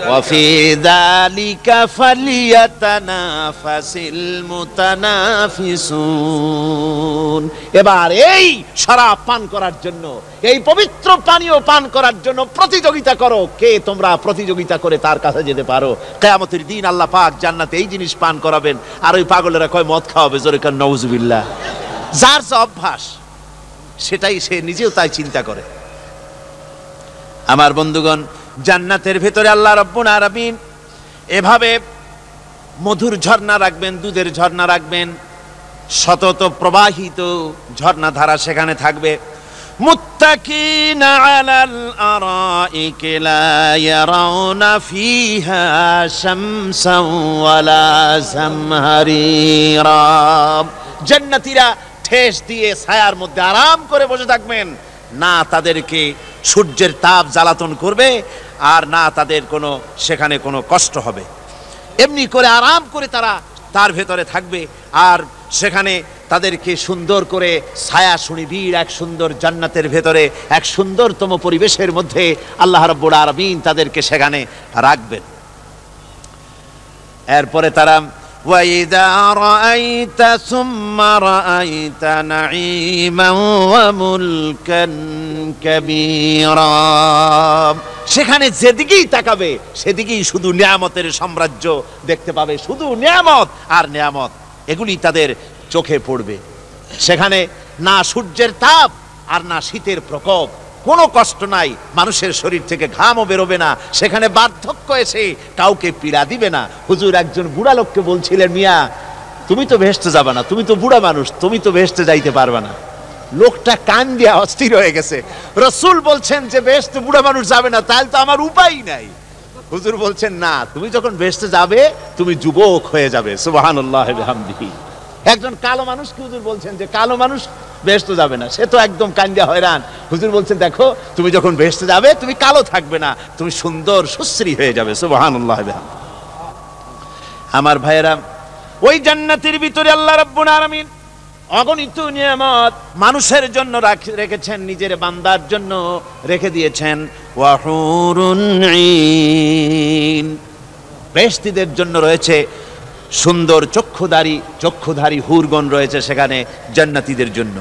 ওয়াফি যালিকা ফালিয়াতানাফাসিল মুতানাফিসুন। এবার এই শরাব পান করার জন্য, এই পবিত্র পানীয় পান করার জন্য প্রতিযোগিতা করো, কে তোমরা প্রতিযোগিতা করে তার কাছে যেতে পারো। কিয়ামতের দিন আল্লাহ পাক জান্নাতে এই জিনিস পান করাবেন, আর ওই পাগলেরা কয় মদ খাওয়াবে, জোরে কান নাউজুবিল্লাহ। যার যে অভ্যাস সেটাই সে নিজেও তাই চিন্তা করে। আমার বন্ধুগণ, জান্নাতের ভেতরে আল্লাহ রাব্বুল আলামিন এভাবে মধুর ঝর্ণা রাখবেন, দুধের ঝর্ণা রাখবেন, সতত প্রবাহিত ঝর্ণা ধারা সেখানে থাকবে। মুত্তাকিনা আলাল আরাইকি লা ইয়ারাউনা ফিহা শামসান ওয়ালা জামহারিরা। জান্নাতীরা ঠেস দিয়ে ছায়ার মধ্যে আরাম করে বসে থাকবেন, না তাদেরকে সূর্যের তাপ জ্বালাতন করবে, আর না তাদের কোনো সেখানে কোনো কষ্ট হবে। এমনি করে আরাম করে তারা তার ভেতরে থাকবে, আর সেখানে তাদেরকে সুন্দর করে ছায়া সুনিবিড় এক সুন্দর জান্নাতের ভেতরে এক সুন্দরতম পরিবেশের মধ্যে আল্লাহ রাব্বুল আলামিন তাদেরকে সেখানে রাখবেন। এরপরে তারা وَإِذَا رَأَيْتَ ثُمَّ رَأَيْتَ نَعِيمًا وَمُلْكًا كَبِيرًا। সেখানে যেদিকেই তাকাবে সেদিকেই শুধু নিয়ামতের সাম্রাজ্য দেখতে পাবে, শুধু নিয়ামত আর নিয়ামত, এগুলি তাদের চোখে পড়বে। সেখানে না সূর্যের তাপ আর না শীতের প্রকোপ, কোনো কষ্ট নাই, মানুষের শরীর থেকে ঘামও বেরোবে না, সেখানে বার্ধক্য এসে কাউকে পীড়া দিবে না। হুজুর একজন বুড়া লোককে বলছিলেন, মিয়া তুমি তো বেহেশতে যাবে না, তুমি তো বুড়া মানুষ, তুমি তো বেহেশতে যাইতে পারবে না। লোকটা কান দিয়া অস্থির হয়ে গেছে। রাসূল বলছেন যে বেহেশতে বুড়া মানুষ যাবে না, তাহলে তো আমার উপায় নাই। হুজুর বলছেন না, তুমি যখন বেহেশতে যাবে তুমি যুবক হয়ে যাবে। সুবহানাল্লাহ ওয়া বিহামদিহি। একজন কালো মানুষকে হুজুর বলছেন যে কালো মানুষ বেহেশতে যাবে না, সে তো একদম কান্দিয়া হয়রান। হুজুর বলছেন দেখো তুমি যখন বেহেশতে যাবে তুমি কালো থাকবে না, তুমি সুন্দর সুশ্রী হয়ে যাবে। সুবহানাল্লাহ ওয়া বিহামদিহি। আমার ভাইয়েরা, ওই জান্নাতের ভিতরে আল্লাহ রাব্বুল আলামিন অগণিত নিয়ামত মানুষের জন্য রেখেছেন, নিজের বান্দার জন্য রেখে দিয়েছেন। ওয়া হুরুন ঈন, বেহেশতীদের জন্য রয়েছে সুন্দর চক্ষুধারী হুরগণ রয়েছে সেখানে জান্নাতীদের জন্য।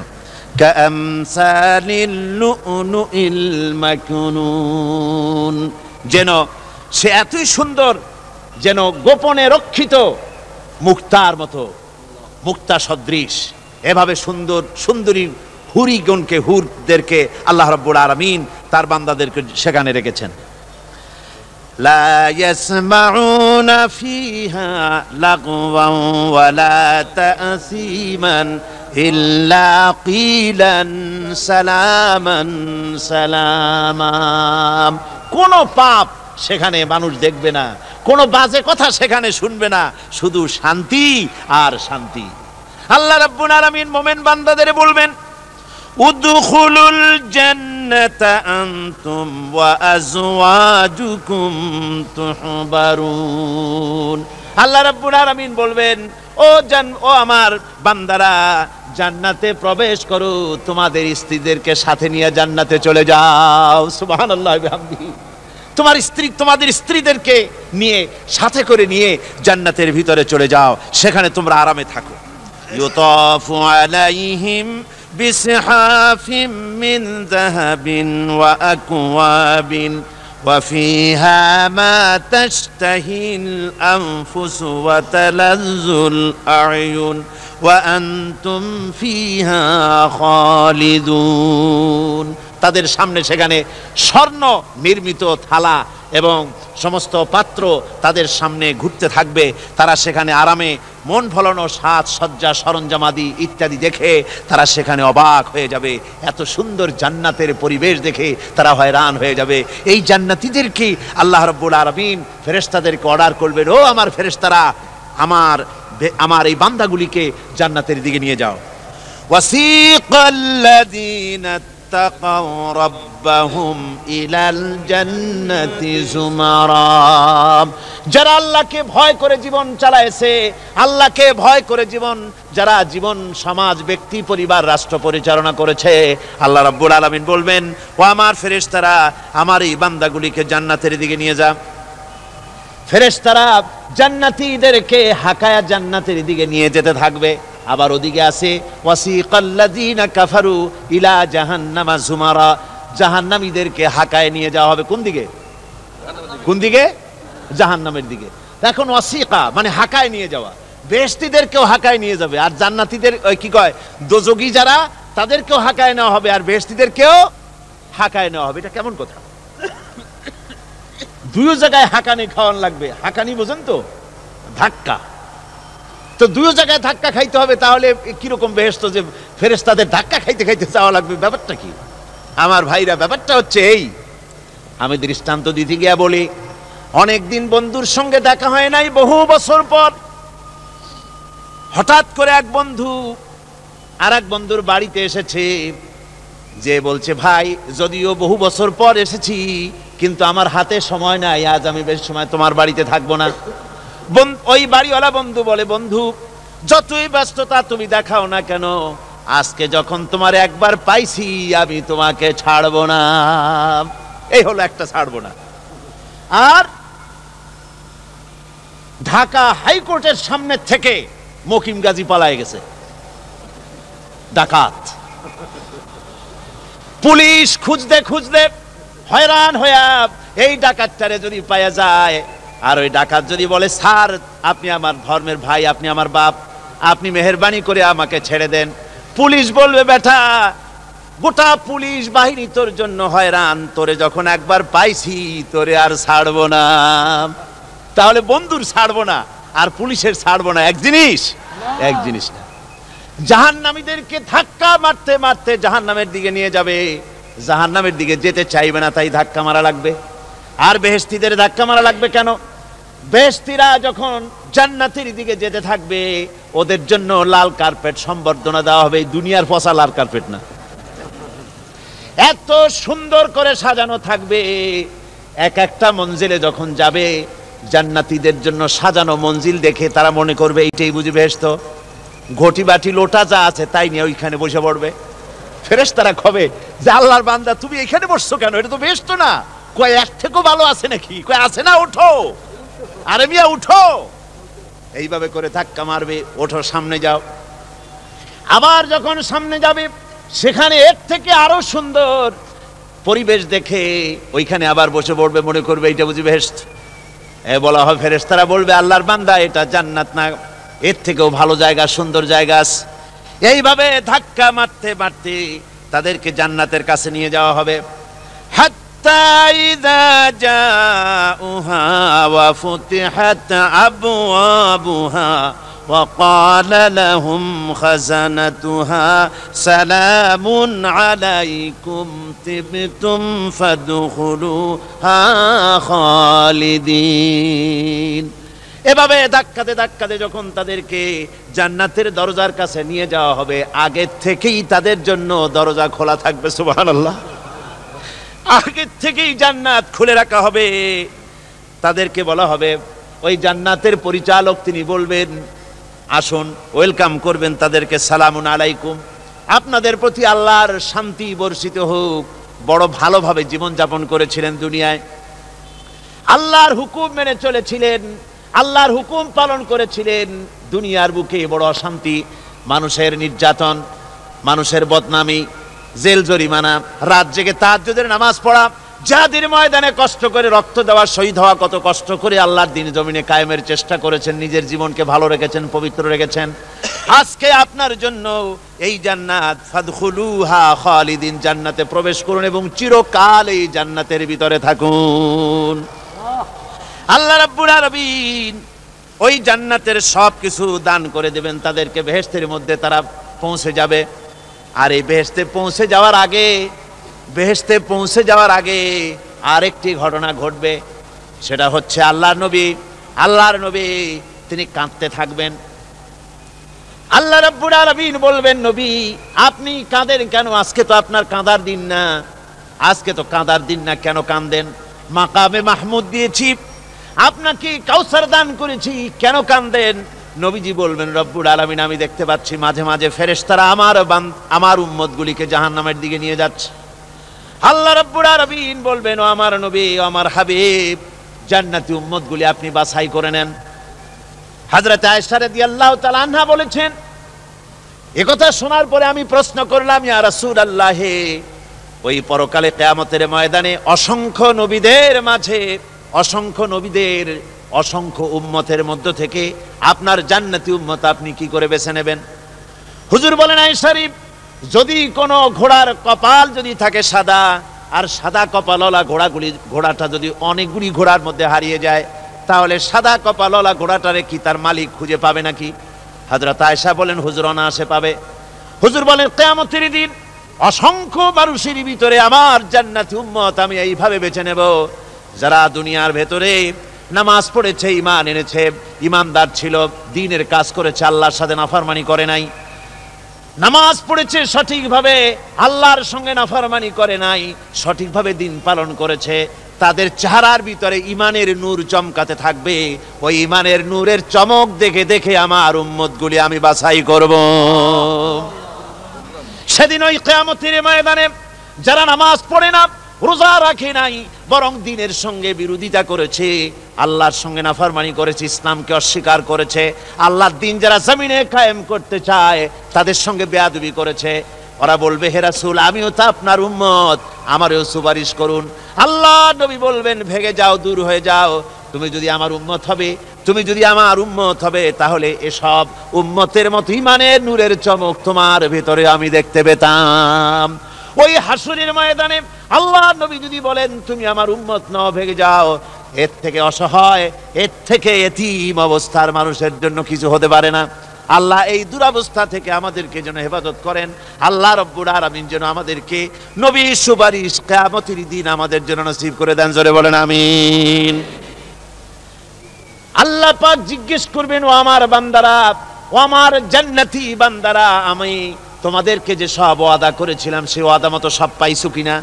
কামসালিল লুউলুইল মাকনুন, যেন সে এতই সুন্দর, যেন গোপনে রক্ষিত মুক্তার মতো, মুক্তা সদৃশ। এভাবে সুন্দর সুন্দরী হুরিগণকে, হুরদেরকে আল্লাহ রাব্বুল আলামিন তার বান্দাদেরকে সেখানে রেখেছেন। লা ইয়াসমাউনা ফিহা লাগওয়ান ওয়ালা তাসীমান ইল্লা কিলান সালামান সালামা। কোনো পাপ সেখানে মানুষ দেখবে না, কোনো বাজে কথা সেখানে শুনবে না, শুধু শান্তি আর শান্তি। আল্লাহ রাব্বুল আলামিন মুমিন বান্দাদের বলবেন, উদখুলুল জান্নাতা আনতুম ওয়া আজওয়াজুকুম তুহবারুন। আল্লাহ রাব্বুল আলামিন বলবেন, ও আমার বান্দারা, জান্নাতে প্রবেশ করো, তোমাদের স্ত্রীদেরকে সাথে নিয়ে জান্নাতে চলে যাও। সুবহানাল্লাহ ওয়া বিহামদিহি। তোমাদের স্ত্রীদেরকে নিয়ে, সাথে করে নিয়ে জান্নাতের ভিতরে চলে যাও, সেখানে তোমরা আরামে থাকো। ইউতাফু আলাইহিম বিসহাফিম মিন যাহাবিন ওয়া আকওয়াবিন ওয়া ফিহা মা তাশতাহিল আনফুসু ওয়া তালাজ্জুল আ'য়ুন ওয়া আনতুম ফিহা খালিদুন। তাদের সামনে সেখানে স্বর্ণ নির্মিত থালা এবং সমস্ত পাত্র তাদের সামনে ঘুরতে থাকবে। তারা সেখানে আরামে মন ভোলানো সাজ সজ্জা সরঞ্জামাদি ইত্যাদি দেখে তারা সেখানে অবাক হয়ে যাবে। এত সুন্দর জান্নাতের পরিবেশ দেখে তারা হয়রান হয়ে যাবে। এই জান্নাতীদেরকে আল্লাহ রাব্বুল আলামিন ফেরেশতাদেরকে অর্ডার করবেন, ও আমার ফেরেশতারা, আমার এই বান্দাগুলিকে জান্নাতের দিকে নিয়ে যাও। ওয়াসিকাল্লাযীনা ইত্তাকাউ রাব্বাহুম ইলাল জান্নাতি যুমারা। যারা আল্লাহকে ভয় করে জীবন চালায়েছে, আল্লাহকে ভয় করে যারা জীবন, সমাজ, ব্যক্তি, পরিবার, রাষ্ট্র পরিচালনা করেছে, আল্লাহ রাব্বুল আলামিন বলবেন, ও আমার ফেরেশতারা, আমার এই বান্দাগুলিকে জান্নাতের দিকে নিয়ে যা। ফেরেশতারা জান্নাতীদেরকে হাকায়া জান্নাতের দিকে নিয়ে যেতে থাকবে। আবার ওদিকে আছে ওয়াসিকাল্লাযীনা কাফারু ইলা জাহান্নামা যুমারা, জাহান্নামীদেরকে হাকায় নিয়ে যাওয়া হবে কোন দিকে? কোন দিকে? জাহান্নামের দিকে। এখন ওয়াসিকা মানে হাকায় নিয়ে যাওয়া, বেহেশতীদেরকেও হাকায় নিয়ে যাবে, আর জান্নাতীদের কি কয় দোজখী যারা তাদেরকেও হাকায় নেওয়া হবে, আর বেহেশতীদেরকেও হাকায় নেওয়া হবে। এটা কেমন কথা? দুই জায়গায় হাকানি খাওয়ান লাগবে। হাকানি বোঝেন তো? ধাক্কা। তো দুই জায়গায় ধাক্কা খাইতে হবে, তাহলে কিরকম বেহেশত যে ফেরেশতাদের ধাক্কা খাইতে খাইতে যাওয়া লাগবে? ব্যাপারটা কি আমার ভাইরা? ব্যাপারটা হচ্ছে এই, আমি দৃষ্টান্ত দিতে গিয়া বলি, অনেকদিন বন্ধুর সঙ্গে দেখা হয় নাই, বহু বছর পর হঠাৎ করে এক বন্ধু আর এক বন্ধুর বাড়িতে এসেছে, যে বলছে, ভাই যদিও বহু বছর পর এসেছি, কিন্তু আমার হাতে সময় নাই, আজ আমি বেশ সময় তোমার বাড়িতে থাকবো না। ওই বাড়িওয়ালা বন্ধু বলে, বন্ধু যতই ব্যস্ততা তুমি দেখাও না কেন, আজকে যখন তোমার একবার পাইছি, আমি তোমাকে ছাড়বো না। এই হলো একটা ছাড়বো না। আর ঢাকা হাইকোর্টের সামনে থেকে মকিম গাজী পালায় গেছে, ডাকাত। পুলিশ খুঁজতে খুঁজতে হয়রান হইয়া এই ডাকাতটারে যদি পাওয়া যায়, আর ওই ডাকাত যদি বলে, স্যার আপনি আমার ধর্মের ভাই, আপনি আমার বাপ, আপনি মেহেরবানি করে আমাকে ছেড়ে দেন, পুলিশ বলবে, বেটা গোটা পুলিশ বাহিনী তোর জন্য হয়রান, তোরে যখন একবার পাইছি তোরে আর ছাড়বো না। তাহলে বন্ধুর ছাড়বো না আর পুলিশের ছাড়বো না এক জিনিস? এক জিনিস না। জাহান্নামীদেরকে ধাক্কা মারতে মারতে জাহান্নামের দিকে নিয়ে যাবে, জাহান্নামের দিকে যেতে চাইবে না, তাই ধাক্কা মারা লাগবে। আর বেহেশতীদের ধাক্কা মারা লাগবে কেন? বেহেশতীরা যখন জান্নাতের দিকে যেতে থাকবে, ওদের জন্য লাল কার্পেট সম্বর্ধনা দেওয়া হবে। দুনিয়ার পচা লাল কার্পেট না, এত সুন্দর করে সাজানো থাকবে। এক একটা মঞ্জিলে যখন যাবে, জান্নাতীদের জন্য সাজানো মঞ্জিল দেখে তারা মনে করবে এইটাই বুঝি বেহেশত। ঘটি বাটি লোটা যা আছে তাই নিয়ে ওইখানে বসে পড়বে। ফেরেশতারা কবে যে, আল্লাহর বান্দা তুমি এখানে বসছো কেন? এটা তো বেহেশত না। কয় এর থেকেও ভালো আছে নাকি? কয় আছে না, ওঠো, আরে মিয়া উঠো। এইভাবে করে ধাক্কা মারবে, ওঠো, সামনে যাও। আবার যখন সামনে যাবে, সেখানে এর থেকে আরো সুন্দর পরিবেশ দেখে ওইখানে আবার বসে পড়বে, মনে করবে এইটা বুঝি বেহেশত। বলা হয়, ফেরেশতারা বলবে, আল্লাহর বান্দা এটা জান্নাত না, এর থেকেও ভালো জায়গা, সুন্দর জায়গা আছে। এইভাবে ধাক্কা মারতে মারতে তাদেরকে জান্নাতের কাছে নিয়ে যাওয়া হবে। হাত্তা ইযা জাউহা ওয়া ফুতিহাত আবওয়াবুহা ওয়া ক্বালা লাহুম খাযানাতুহা সালামুন আলাইকুম তিবতুম ফাদখুলুহা খালিদিন। এভাবে ধাক্কাতে ধাক্কাতে যখন তাদেরকে জান্নাতের দরজার কাছে নিয়ে যাওয়া হবে, আগে থেকেই তাদের জন্য দরজা খোলা থাকবে। সুবহানাল্লাহ। আগে থেকেই জান্নাত খুলে রাখা হবে। তাদেরকে বলা হবে, ওই জান্নাতের পরিচালক তিনি বলবেন, আসুন, ওয়েলকাম করবেন তাদেরকে, সালামুন আলাইকুম, আপনাদের প্রতি আল্লাহর শান্তি বর্ষিত হোক। বড় ভালোভাবে জীবনযাপন করেছিলেন দুনিয়ায়, আল্লাহর হুকুম মেনে চলেছিলেন, আল্লাহর হুকুম পালন করেছিলেন। দুনিয়ার বুকে বড় অশান্তি, মানুষের নির্যাতন, মানুষের বদনামি, জেল জরিমানা, রাত জেগে তাহাজ্জুদের নামাজ পড়া, জিহাদের ময়দানে কষ্ট করে রক্ত দেওয়া, শহীদ হওয়া, কত কষ্ট করে আল্লাহর দ্বীন জমিনে কায়েমের চেষ্টা করেছেন, নিজের জীবনকে ভালো রেখেছেন, পবিত্র রেখেছেন। আজকে আপনার জন্য এই জান্নাত, ফাদখুলুহা খালিদিন, জান্নাতে প্রবেশ করুন এবং চিরকাল এই জান্নাতের ভিতরে থাকুন। আল্লাহ রাব্বুল আলামিন ওই জান্নাতের সব কিছু দান করে দেবেন তাদেরকে। বেহেশতের মধ্যে তারা পৌঁছে যাবে। আর এই বেহেশতে পৌঁছে যাওয়ার আগে আরেকটি ঘটনা ঘটবে। সেটা হচ্ছে আল্লাহর নবী তিনি কাঁদতে থাকবেন। আল্লাহ রাব্বুল আলামিন বলবেন, নবী আপনি কাঁদেন কেন? আজকে তো আপনার কাঁদার দিন না, কেন কাঁদেন? মাকামে মাহমুদ দিয়েছি, আপনাকে কাউসার দান করেছি, কেন কাঁদেন? নবীজি বলবেন, রব্বুল আলামিন আমি দেখতে পাচ্ছি মাঝে মাঝে ফেরেশতারা আমার উম্মতগুলিকে জাহান্নামের দিকে নিয়ে যাচ্ছে। আল্লাহ রাব্বুল আলামিন বলবেন, ও আমার নবী, ও আমার হাবিব, জান্নাতি উম্মতগুলি আপনি বাছাই করে নেন। হযরত আয়েশা রাদিয়াল্লাহু তাআলা আনহা বলেছেন, একথা শোনার পরে আমি প্রশ্ন করলাম, ইয়া রাসূলুল্লাহ, ওই পরকালে কিয়ামতের ময়দানে অসংখ্য নবীদের মাঝে, অসংখ্য নবীদের অসংখ্য উম্মতের মধ্য থেকে আপনার জান্নাতি উম্মত আপনি কি করে বেছে নেবেন? হুজুর বলেন, আয়েশা শরীফ, যদি কোনো ঘোড়ার কপাল যদি থাকে সাদা, আর সাদা কপালওয়ালা ঘোড়াটা যদি অনেকগুলি ঘোড়ার মধ্যে হারিয়ে যায়, তাহলে সাদা কপালওয়ালা ঘোড়াটারে কি তার মালিক খুঁজে পাবে নাকি? হযরত আয়েশা বলেন, হুজুর অনায়াসে পাবে। হুজুর বলেন, কিয়ামতের দিন অসংখ্য মানুষের ভিতরে আমার জান্নাতি উম্মত আমি এইভাবে বেছে নেব, যারা দুনিয়ার ভেতরে নামাজ পড়েছে, ঈমান এনেছে, ঈমানদার ছিল, দ্বীনের কাজ করেছে, আল্লাহর সাথে নাফরমানি করে নাই, নামাজ পড়েছে সঠিকভাবে, আল্লাহর সঙ্গে নাফরমানি করে নাই, সঠিকভাবে দিন পালন করেছে, তাদের চেহারার ভিতরে ঈমানের নূর চমকাতে থাকবে। ওই ঈমানের নূরের চমক দেখে দেখে আমার উম্মতগুলি আমি বাছাই করব। সেদিন ওই কিয়ামতের ময়দানে যারা নামাজ পড়ে না, রোজা রাখে নাই, বরং দ্বীনের সঙ্গে বিরোধিতা করেছে, আল্লাহর সঙ্গে নাফরমানি করেছে, ইসলামকে অস্বীকার করেছে, আল্লাহর দ্বীন যারা জমিনে কায়েম করতে চায় তাদের সঙ্গে বেয়াদবি করেছে, ওরা বলবে, হে রাসূল, আমিও তো আপনার উম্মত, আমারও সুপারিশ করুন। আল্লাহ নবী বলবেন, ভেগে যাও, দূর হয়ে যাও, তুমি যদি আমার উম্মত হবে, তুমি যদি আমার উম্মত হবে, তাহলে এসব উম্মতের মতো ঈমানের নূরের চমক তোমার ভিতরে আমি দেখতে পেতাম। ওই হাসরের ময়দানে আল্লাহ নবী যদি বলেন, তুমি আমার উম্মত নও, ভেগে যাও, এর থেকে অসহায়, এর থেকে এতিম অবস্থার মানুষের জন্য কিছু হতে পারে না। আল্লাহ এই দুরবস্থা থেকে আমাদেরকে যেন হেফাজত করেন। আল্লাহ রব্বুল আলামিন যেন আমাদেরকে নবীর সুপারিশ কিয়ামতের দিন আমাদের জন্য নসিব করে দেন। জোরে বলেন আমিন। আল্লাহ পাক জিজ্ঞেস করবেন, ও আমার বান্দারা, ও আমার জান্নাতি বান্দারা, আমি তোমাদেরকে যে সব ওয়াদা করেছিলাম সেই ওয়াদা মতো সব পাইছো কিনা?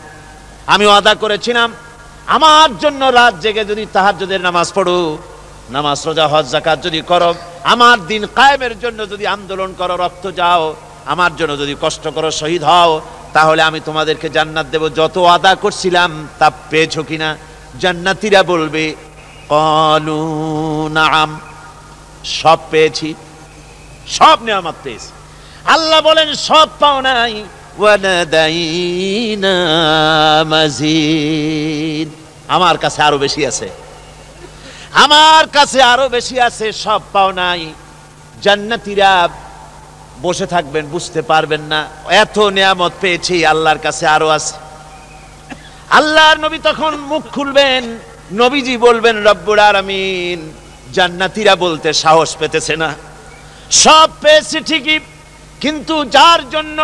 আমি ওয়াদা করেছিলাম আমার জন্য রাত জেগে যদি তাহাজ্জুদের নামাজ পড়ো, নামাজ, রোজা, হজ, যাকাত যদি করো, আমার দিন কায়েমের জন্য যদি আন্দোলন করো, রক্ত যাও, আমার জন্য যদি কষ্ট করো, শহীদ হও, তাহলে আমি তোমাদেরকে জান্নাত দেব। যত ওয়াদা করছিলাম তা পেয়েছো কিনা? জান্নাতীরা বলবে, ক্বালু নাআম, সব পেয়েছি, সব নিয়ামত পেয়েছি। আল্লাহ বলেন, সব পাও নাই, ওয়ালাদাইনা মাজিদ, আমার কাছে আরো বেশি আছে, আমার কাছে আরো বেশি আছে, সব পাও নাই। জান্নাতীরা বসে থাকবেন, বুঝতে পারবেন না, এত নিয়ামত পেয়েছি, আল্লাহর কাছে আরো আছে। আল্লাহর নবী তখন মুখ খুলবেন, নবীজি বলবেন, রব্বুল আলামিন, জান্নাতীরা বলতে সাহস পেতেছে না, সব পেয়েছি ঠিকই, কিন্তু যার জন্য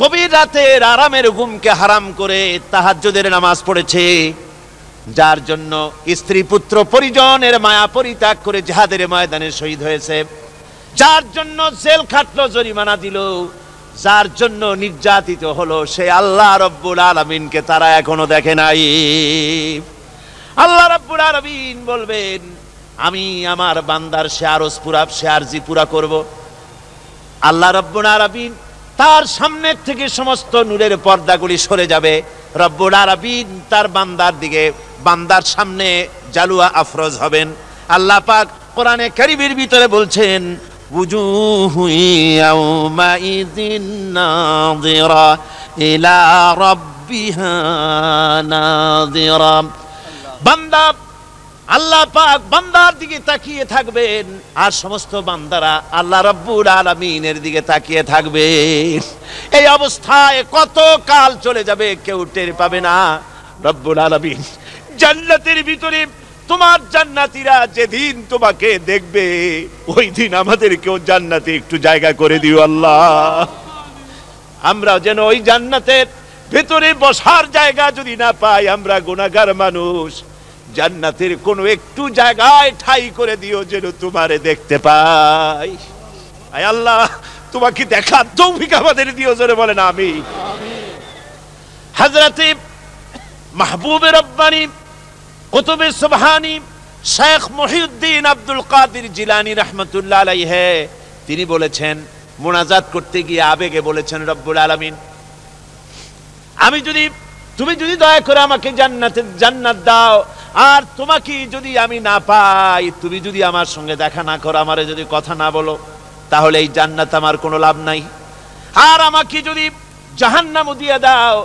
গভীর রাতের আরামের ঘুমকে হারাম করে তাহাজ্জুদের নামাজ পড়েছে, যার জন্য স্ত্রী পুত্র পরিজনের মায়া পরিত্যাগ করে জিহাদের ময়দানে শহীদ হয়েছে, যার জন্য জেল খাটলো, জরিমানা দিল, যার জন্য নির্যাতিত হলো, সে আল্লাহ রব্বুল আলামিনকে তারা এখনো দেখে নাই। আল্লাহ রব্বুল আলামিন বলবেন, আমি আমার বান্দার শেয়ারজ পুরা, শেয়ারজি পুরা করব। আল্লাহ রব্বুল আলামিন তার সামনের থেকে সমস্ত নূরের পর্দাগুলি সরে যাবে, রব্বুল আলামিন তার বান্দার দিকে, বান্দার সামনে জালুয়া আফরোজ হবেন। আল্লাহ পাক কোরআনে কারীমের ভিতরে বলছেন, উজুহু ইয়াউমাইযিন নাযিরা ইলা রাব্বিহা নাযিরা। বান্দা, আল্লাহ পাক বান্দার দিকে তাকিয়ে থাকবেন, আর সমস্ত বান্দারা আল্লাহ রাব্বুল আলামিনের দিকে তাকিয়ে থাকবে। এই অবস্থায় কত কাল চলে যাবে কেউ টের পাবে না। রব্বুল আলামিন জান্নাতের ভিতরে তোমার জান্নাতীরা যেদিন তোমাকে দেখবে, ওই দিন আমাদেরকেও জান্নাতে একটু জায়গা করে দিও আল্লাহ। আমরা যেন ওই জান্নাতের ভেতরে বসার জায়গা যদি না পাই, আমরা গুনাহগার মানুষ, জান্নাতের কোনো একটু জায়গায় ঠাই করে দিও যেন তোমারে দেখতে পাই। আয় আল্লাহ, তোমাকে দেখার তৌফিক আমাদের দিও। জোরে বলেন আমিন। হযরতে মাহবুবে রব্বানী কুতুবে সুবহানী শেখ মহিউদ্দিন আব্দুল কাদের জিলানী রাহমাতুল্লাহ আলাইহি তিনি বলেছেন, মুনাজাত করতে গিয়ে আবেগে বলেছেন, রব্বুল আলামিন তুমি যদি দয়া করে আমাকে জান্নাত দাও, আর তোমাকে যদি আমি না পাই, তুমি যদি আমার সঙ্গে দেখা না করো, আমারে যদি কথা না বলো, তাহলে এই জান্নাত আমার কোনো লাভ নাই। আর আমাকে যদি জাহান্নাম দিয়ে দাও,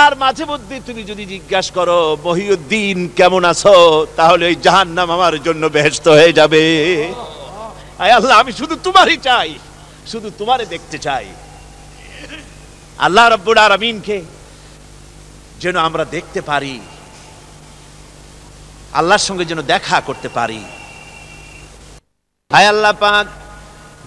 আর মাঝে মধ্যে তুমি যদি জিজ্ঞাসা করো মহিউদ্দিন কেমন আছো, তাহলে এই জাহান্নাম আমার জন্য বেহেশত হয়ে যাবে। আয় আল্লাহ, আমি শুধু তোমারই চাই, শুধু তোমারে দেখতে চাই। আল্লাহ রাব্বুল আলামিনকে যেন আমরা দেখতে পারি, আল্লাহর সঙ্গে যেন দেখা করতে পারি। আয় আল্লাহ পাক,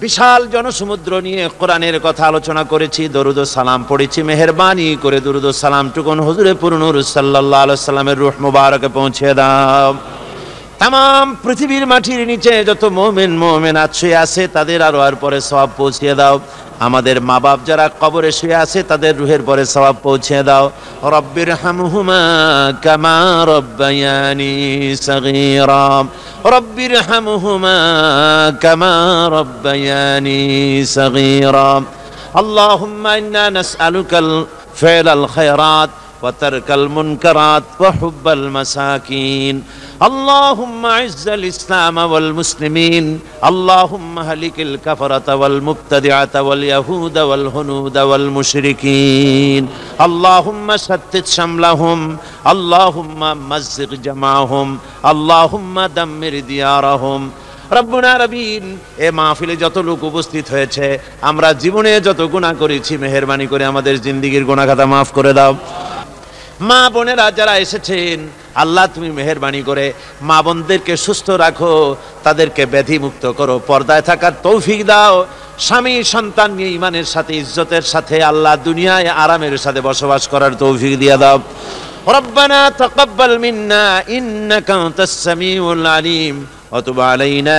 বিশাল জনসমুদ্র নিয়ে কোরআনের কথা আলোচনা করেছি, দরুদ ও সালাম পড়েছি, মেহেরবানি করে দরুদ ও সালাম টুকুন হুজুরে পুরনুর সাল্লাল্লাহু আলাইহি সাল্লামের রূহ মুবারকে পৌঁছে দাও। तमाम पृथिवीर माटिर नीचे যত মুমিন মুমিনাত শুয়ে আছে তাদের আরওয়ার পরে সওয়াব পৌঁছে দাও। আমাদের মা বাপ যারা কবরে শুয়ে আছে তাদের রুহের পরে সওয়াব পৌঁছে দাও। রব্বির হামহুমা কামা রব্বায়ানি সগীরা, রব্বির হামহুমা কামা রব্বায়ানি সগীরা। আল্লাহুম্মা ইন্না নাসআলুকাল ফি'লাল খায়রাত وترك المنكرات وحب المساكين. اللهم اعز الإسلام والمسلمين، اللهم اهلك الكفرة والمبتدعة واليهود والهنود والمشركين، اللهم شتت شملهم، اللهم مزق جمعهم، اللهم دمر ديارهم। রব্বুনা রবিন, এ মাহফিলে যত লোক উপস্থিত হয়েছে, আমরা জীবনে যত গুনাহ করেছি, মেহেরবানি করে আমাদের জিন্দেগীর গুনাহ খাতা মাফ করে দাও। মা বোনেরা যারা এসেছেন, আল্লাহ তুমি মেহেরবানি করে মা বোনদেরকে সুস্থ রাখো, তাদেরকে ব্যাধি মুক্ত করো, পর্দায় থাকার তৌফিক দাও। স্বামী সন্তান নিয়ে ইমানের সাথে ইজ্জতের সাথে আল্লাহ দুনিয়ায় আরামের সাথে বসবাস করার তৌফিক দিয়ে দাও। ربنا تقبل منا إنك أنت السميع العليم وتب علينا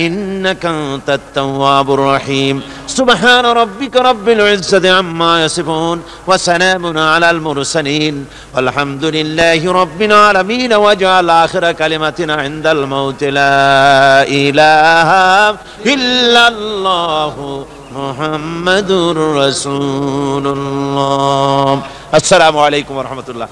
إنك أنت التواب الرحيم. سبحان ربك رب العزة عما يصفون وسلام على المرسلين والحمد لله رب العالمين. واجعل آخر كلمتنا عند الموت لا إله إلا الله محمد رسول الله. السلام عليكم ورحمة الله.